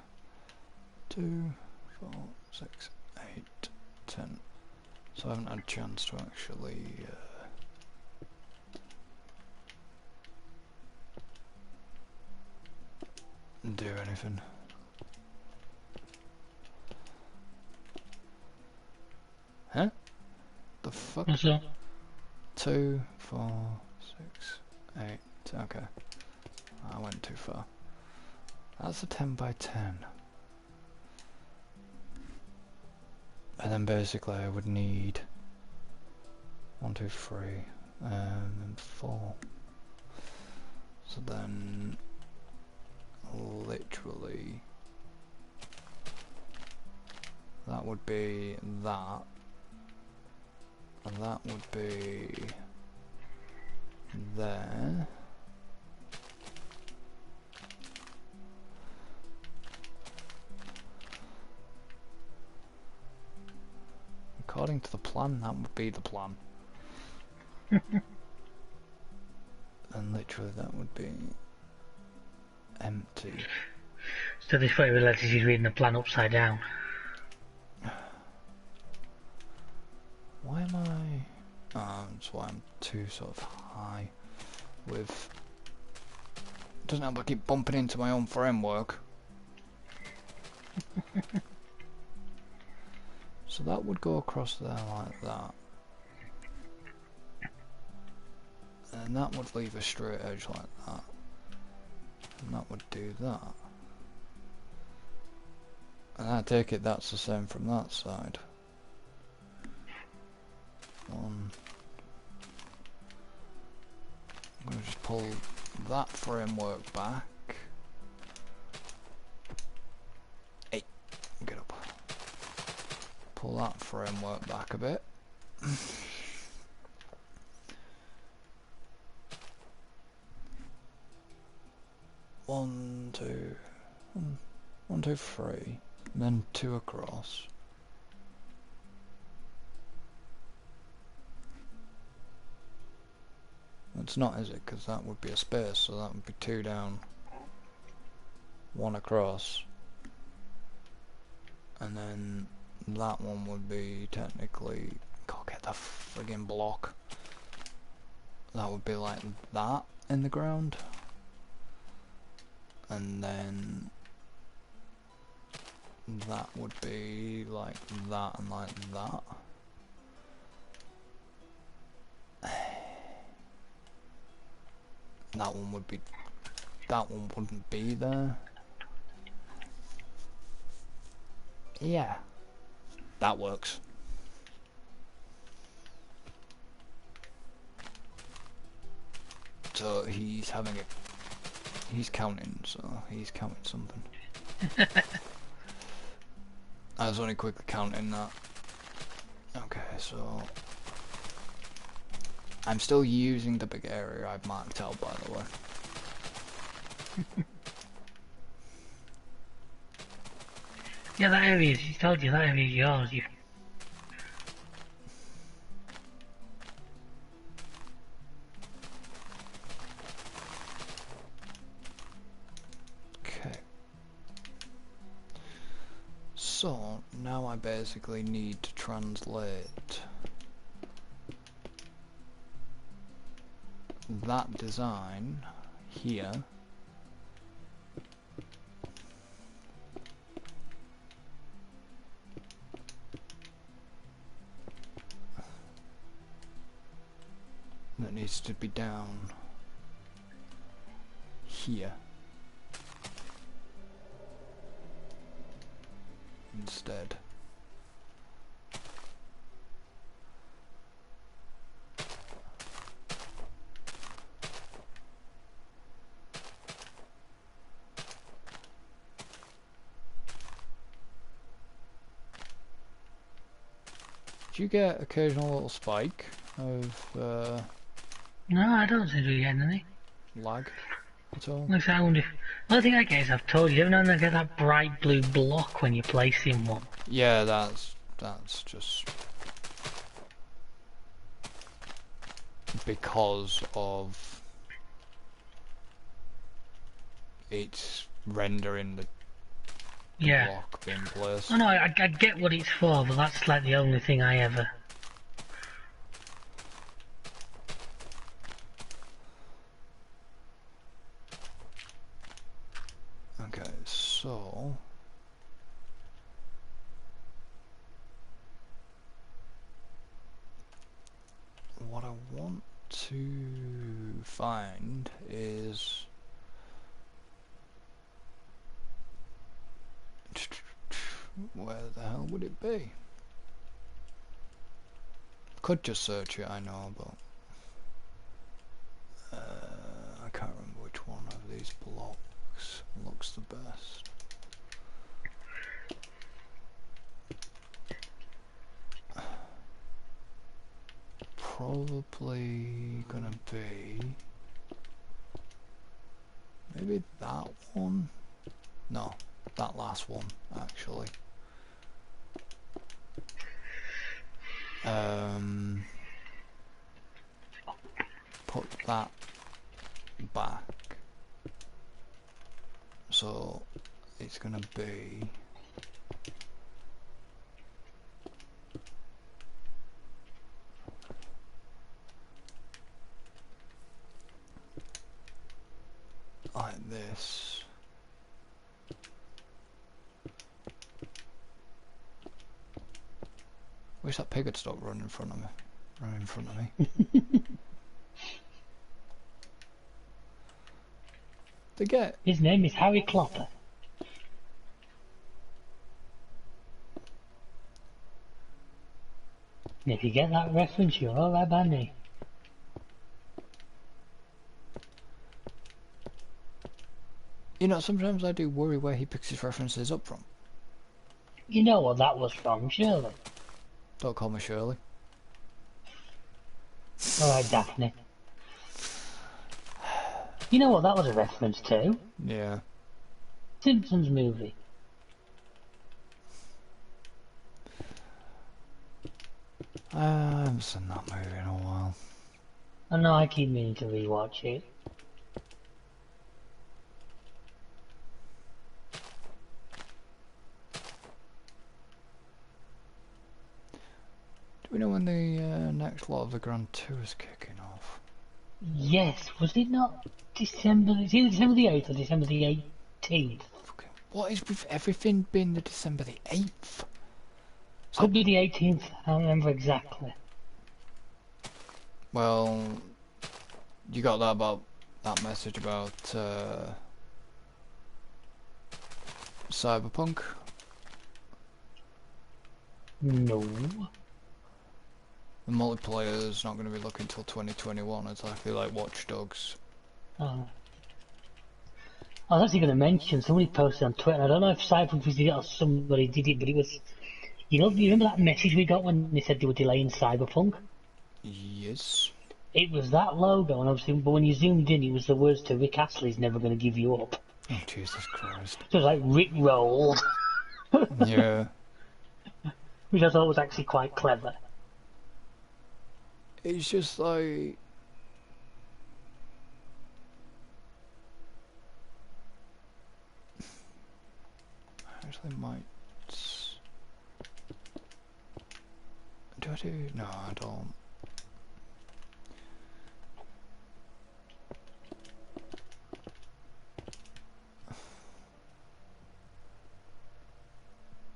2, 4, 6, 8, 10. So I haven't had a chance to actually do anything. Huh? The fuck? What's up? 2, 4, 6, 8. Okay. I went too far. That's a 10 by 10. And then basically I would need 1, 2, 3, and 4. So then literally that would be that, and that would be there. According to the plan, that would be the plan. And literally that would be empty. So this way realizes he's reading the plan upside down. Why am I... that's why I'm too sort of high with... Doesn't help I keep bumping into my own framework. So that would go across there like that. And that would leave a straight edge like that. And that would do that. And I take it that's the same from that side. I'm going to just pull that framework back. Hey, get up. Pull that framework back a bit. 1, 2, 1, 2, 3, and then 2 across. It's not, is it? Because that would be a space, so that would be 2 down, 1 across, and then that one would be technically, God, get the friggin' block. That would be like that in the ground, and then that would be like that and like that. That one would be, that one wouldn't be there. Yeah, that works. So he's having a, he's counting, so he's counting something. I was only quickly counting that. Okay, so I'm still using the big area I've marked out, by the way. Yeah, that area is, he told you that area is yours. You... Okay. So, now I basically need to translate that design here that needs to be down here instead. Do you get occasional little spike of No, I don't seem to be getting any. lag? at all. Like I say, I wonder. The other thing I get is I've told you, every now and then I get that bright blue block when you're placing one. Yeah, that's just because of it's rendering the Yeah. block being placed. Oh no, I get what it's for, but that's like the only thing I ever. Okay, so what I want to find is where the hell would it be? Could just search it, I know, but I can't remember which one of these blocks looks the best. Probably gonna be maybe that one. No, that last one actually. Put that back. So it's gonna be like this. Wish that pig had stopped running in front of me. Running in front of me. They get. His name is Harry Clopper. And if you get that reference, you're alright by me. You know, sometimes I do worry where he picks his references up from. You know what that was from, surely? Don't call me Shirley. Alright, Daphne. You know what that was a reference to? Yeah. Simpsons movie. I haven't seen that movie in a while. I know I keep meaning to rewatch it. Do we know when the next lot of the Grand Tour is kicking off? Yes, was it not December? Is it December the 8th or December the 18th? Fucking, what is with everything being the December the 8th? Could be the 18th, I don't remember exactly. Well, you got that message about Cyberpunk? No. The multiplayer is not going to be looking until 2021, exactly like Watch Dogs. Oh. I was actually going to mention, somebody posted on Twitter, I don't know if Cyberpunk did it or somebody did it, but it was, you remember that message we got when they said they were delaying Cyberpunk? Yes. It was that logo, and obviously, but when you zoomed in, it was the words to Rick Astley's Never Gonna Give You Up. Oh, Jesus Christ. So it was like Rick Roll. Yeah. Which I thought was actually quite clever. It's just like... I actually might... Do I do? No, I don't.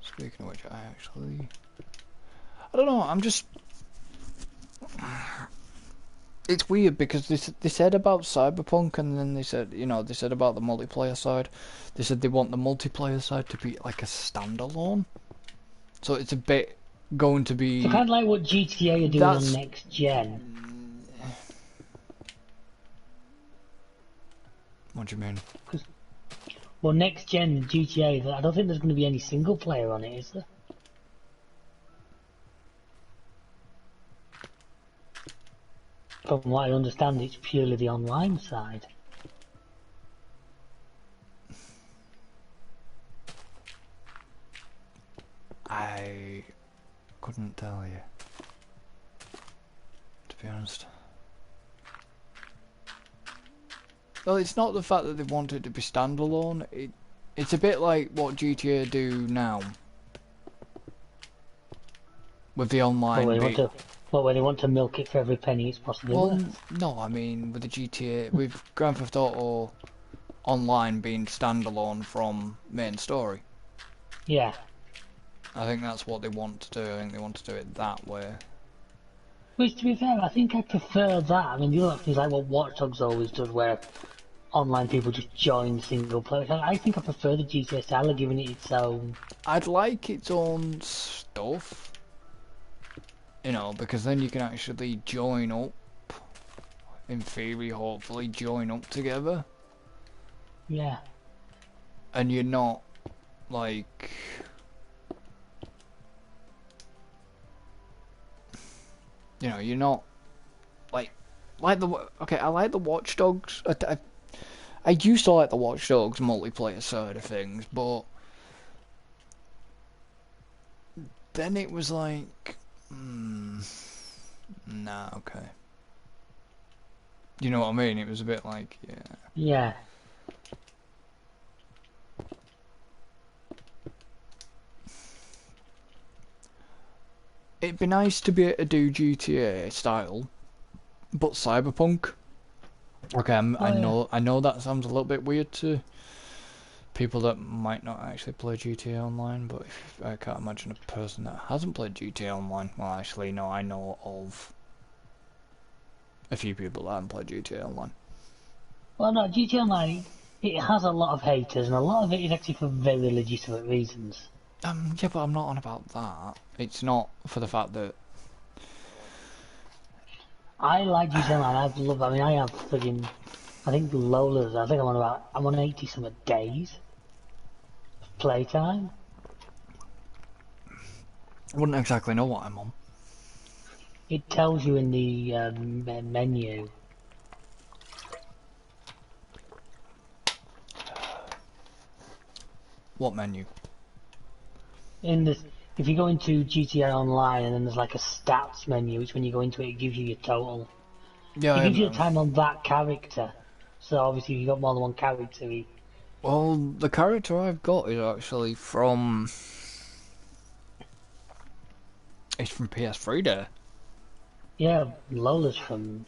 Speaking of which, I actually... I don't know, I'm just... It's weird because they said about Cyberpunk and then they said, they said about the multiplayer side. They said they want the multiplayer side to be like a standalone. So it's a bit going to be... So kind of like what GTA are doing on next gen. What do you mean? Well, next gen GTA, I don't think there's going to be any single player on it, is there? From what I understand, it's purely the online side. couldn't tell you, to be honest. Well, it's not the fact that they want it to be standalone. It's a bit like what GTA do now with the online bit. Where they want to milk it for every penny it's possibly worth. No, I mean with the GTA, with Grand Theft Auto Online being standalone from main story. Yeah. I think that's what they want to do. I think they want to do it that way. Which, to be fair, I think I prefer that. I mean, the other thing is like what Watch Dogs always does, where online people just join single player. I think I prefer the GTA style of giving it its own. I'd like its own stuff, you know, because then you can actually join up. In theory, hopefully, join up together. Yeah. And you're not like. You know, you're not like the okay. I like the Watch Dogs. I used to like the Watch Dogs multiplayer side of things, but then it was like, nah, okay. You know what I mean? It was a bit like, yeah. Yeah. It'd be nice to be able to do GTA style, but cyberpunk. Okay, I know that sounds a little bit weird to people that might not actually play GTA Online, but I can't imagine a person that hasn't played GTA Online. Well, actually, no, I know of a few people that haven't played GTA Online. Well, no, GTA Online, it has a lot of haters, and a lot of it is actually for very legitimate reasons. Yeah, but I'm not on about that. It's not for the fact that I like GTA Online. I mean, I have friggin', I think Lola's. I think I'm on 80 some days of playtime. I wouldn't exactly know what I'm on. It tells you in the menu. What menu? In this, if you go into GTA Online and then there's like a stats menu, which when you go into it, it gives you your total. Yeah, It gives you the time on that character. So obviously, if you've got more than one character, well, the character I've got is actually from. It's from PS3 there. yeah, Lola's from.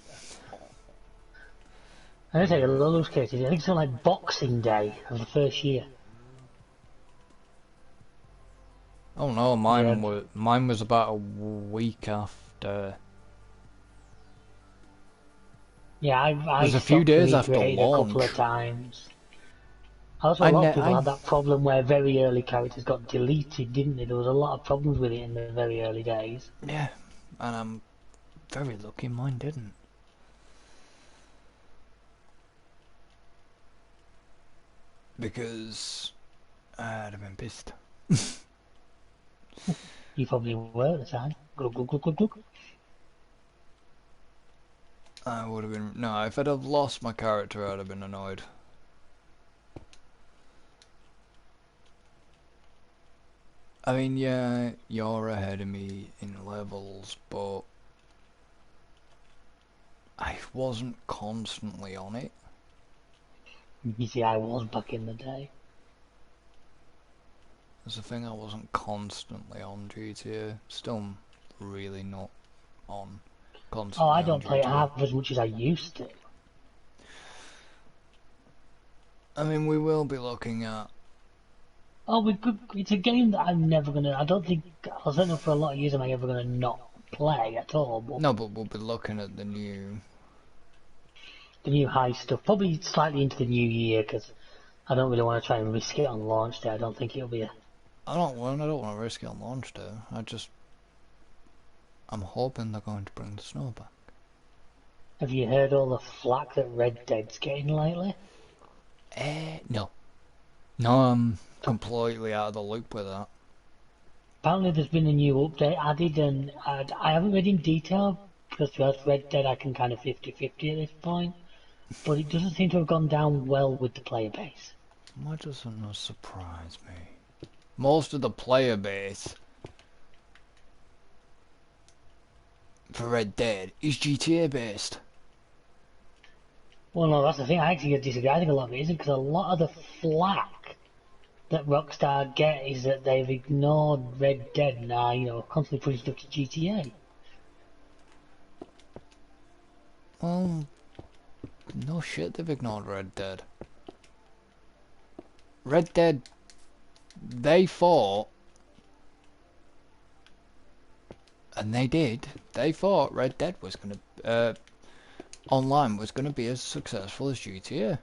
I don't say Lola's case. I think it's on like Boxing Day of the first year. Oh no, mine was about a week after. Yeah, I There's a few stopped days after recreating a couple of launch. times. Also, a lot of people I had that problem where very early characters got deleted, didn't they? There was a lot of problems with it in the very early days. yeah, and I'm very lucky mine didn't. Because I'd have been pissed. You probably were at the time. Glug, glug, glug, glug, glug. I would have been no. If I'd have lost my character, I'd have been annoyed. I mean, yeah, you're ahead of me in levels, but I wasn't constantly on it. You see, I was back in the day. That's the thing, I wasn't constantly on GTA. Still really not on constantly. Oh, I don't on play it GTA. half as much as I used to. I mean, we will be looking at. Oh, we could. It's a game that I'm never gonna. I don't think. I don't know for a lot of years am I ever gonna not play at all. But No, but we'll be looking at the new. the new high stuff, probably slightly into the new year, because I don't really want to try and risk it on launch day. I don't think it'll be a. I don't want to risk it on launch day. I'm hoping they're going to bring the snow back. Have you heard all the flack that Red Dead's getting lately? No. No, I'm completely out of the loop with that. Apparently there's been a new update added, and I haven't read in detail, because to us Red Dead I can kind of 50-50 at this point, but it doesn't seem to have gone down well with the player base. Why doesn't that surprise me? Most of the player base for Red Dead is GTA based. Well, no, that's the thing. I actually disagree. I think a lot of it isn't, because a lot of the flack that Rockstar get is that they've ignored Red Dead and are, constantly putting stuff to GTA. Well, no shit, they've ignored Red Dead. Red Dead, they thought, and they did, they thought Red Dead was going to, online was going to be as successful as GTA.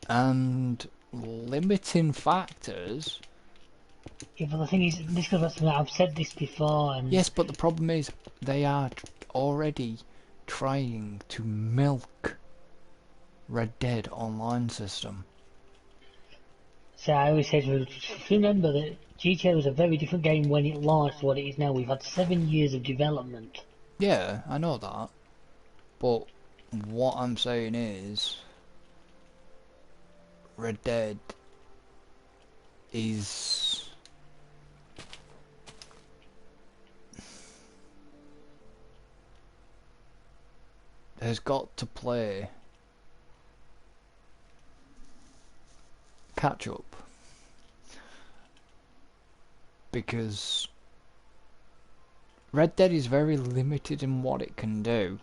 And limiting factors. Yeah, but the thing is, this goes back to I've said this before, and Yes, but the problem is they are already trying to milk Red Dead online system. so I always say to people, just remember that GTA was a very different game when it launched to what it is now. We've had 7 years of development. Yeah, I know that. But what I'm saying is Red Dead is has got to play catch up, because Red Dead is very limited in what it can do,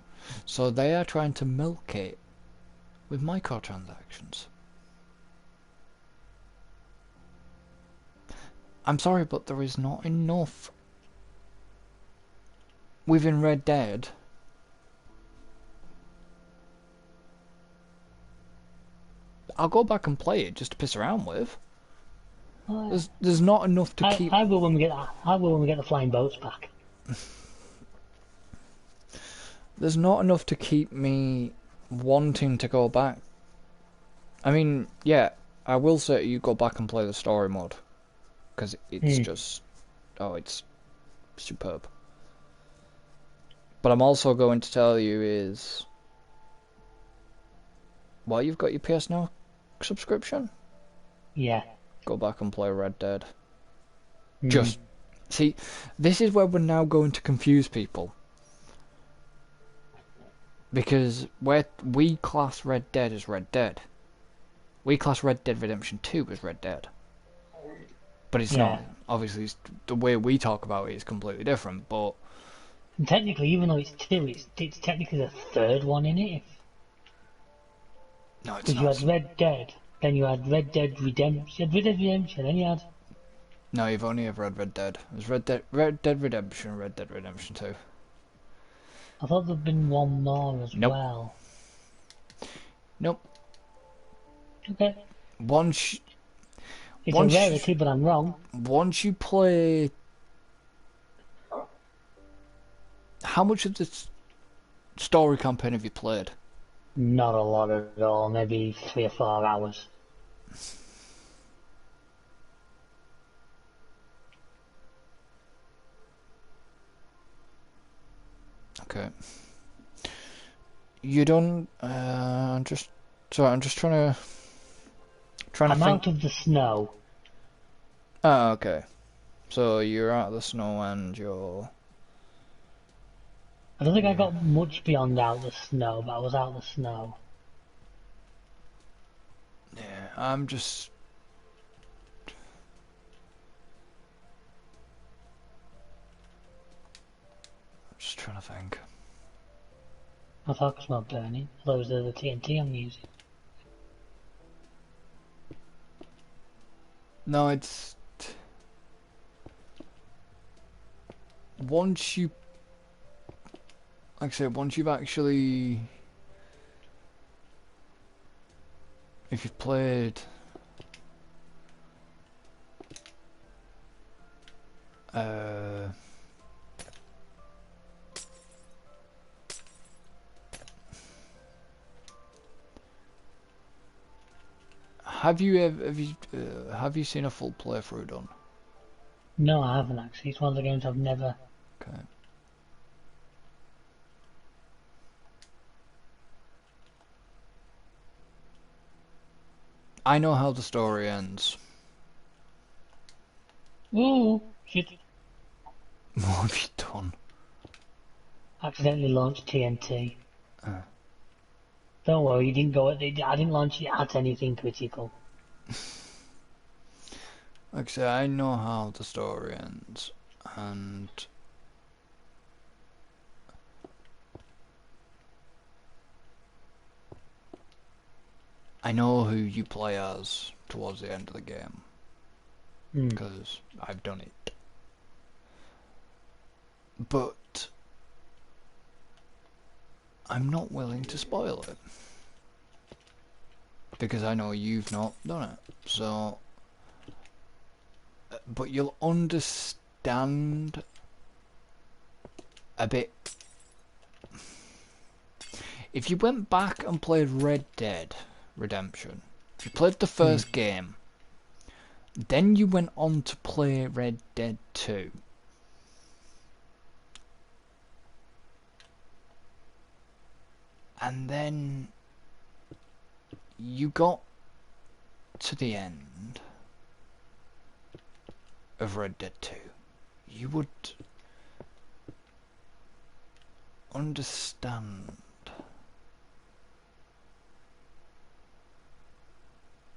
so they are trying to milk it with microtransactions. I'm sorry, but there is not enough within Red Dead I'll go back and play it just to piss around with. There's not enough to keep. I will when we get that. I will when we get the flying boats back. There's not enough to keep me wanting to go back. I mean, yeah, I will say you go back and play the story mode, because it's just, it's superb. But I'm also going to tell you is, well, you've got your PS Now subscription? Yeah. Go back and play Red Dead. Just, see, this is where we're now going to confuse people. Because we class Red Dead as Red Dead. We class Red Dead Redemption 2 as Red Dead. But it's not. Obviously, the way we talk about it is completely different, but... And technically, even though it's 2, it's technically the third one in it. No, it's not. Because you had Red Dead, then you had Red Dead Redemption, then you had... No, you've only ever had Red Dead. There's Red Dead Redemption and Red Dead Redemption 2. I thought there'd been one more as well. Nope. Okay. It's a rarity, but I'm wrong. Once you play... How much of the story campaign have you played? Not a lot at all, maybe 3 or 4 hours. Okay. You don't... I'm just trying to I'm think. out of the snow. Oh, okay. So you're out of the snow and you're... I don't think I got much beyond out of the snow, but I was out of the snow. Yeah, I'm just... trying to think. I thought it was not burning. I thought it was the TNT I'm using. No, it's... Once you... Like I said, once you've actually... If you've played... Have you seen a full playthrough done? No, I haven't actually. It's one of the games I've never... Okay. I know how the story ends. Ooh, shit. What have you done? Accidentally launched TNT. Uh, Don't worry, you didn't go at the, I didn't launch it at anything critical. like I say, I know how the story ends, and I know who you play as towards the end of the game, because I've done it. But I'm not willing to spoil it, because I know you've not done it. So, but you'll understand a bit. If you went back and played Red Dead Redemption, if you played the first game, then you went on to play Red Dead 2, and then you got to the end of Red Dead 2, you would understand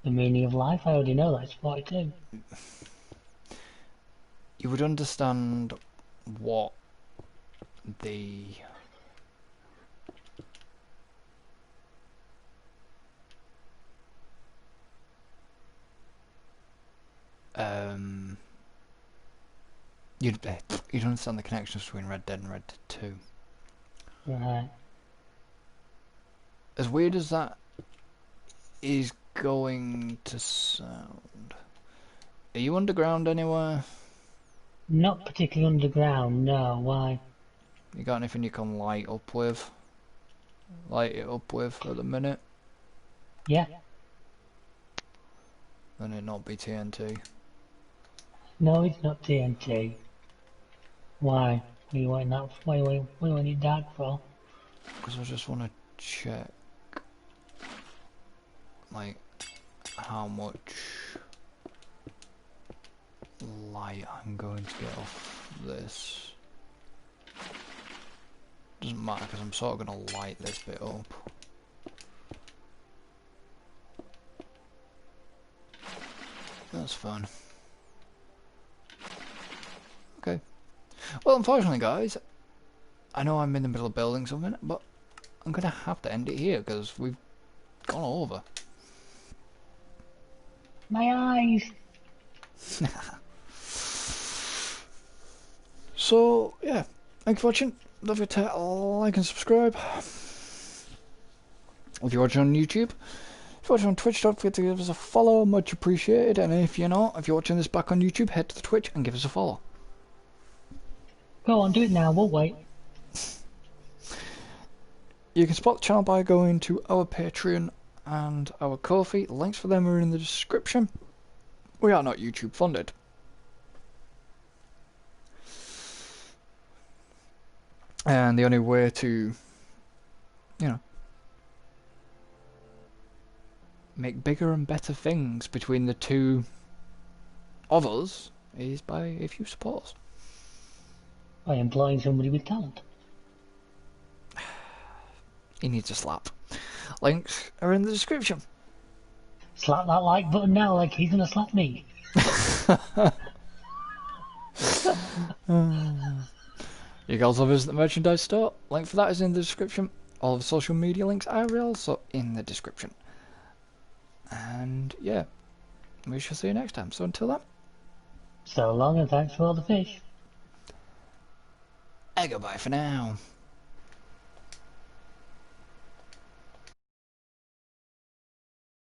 The meaning of life, I already know that, it's 42. you would understand what the you'd understand the connections between Red Dead and Red Dead 2. Right. As weird as that is going to sound, are you underground anywhere? Not particularly underground, no, why? You got anything you can light it up with at the minute? Yeah. Then it not be TNT. No, it's not TNT. Why? What are you wanting that for? What are you wanting it dark for? Because I just want to check, like, how much light I'm going to get off this. Doesn't matter because I'm sort of going to light this bit up. That's fine. Okay. Well, unfortunately, guys, I know I'm in the middle of building something, but I'm going to have to end it here because we've gone over. My eyes! So, yeah. Thank you for watching. Don't forget to like and subscribe. If you're watching on YouTube, if you're watching on Twitch, don't forget to give us a follow. Much appreciated. And if you're not, if you're watching this back on YouTube, head to the Twitch and give us a follow. Go on, do it now, we'll wait. You can support the channel by going to our Patreon and our Ko-fi. Links for them are in the description. We are not YouTube funded. And the only way to, you know, make bigger and better things between the two of us is by if you support us. By employing somebody with talent. He needs a slap. Links are in the description. Slap that like button now like he's gonna slap me. You can also visit the merchandise store. Link for that is in the description. All of the social media links are also in the description. And yeah, we shall see you next time. So until then, So long and thanks for all the fish. goodbye for now.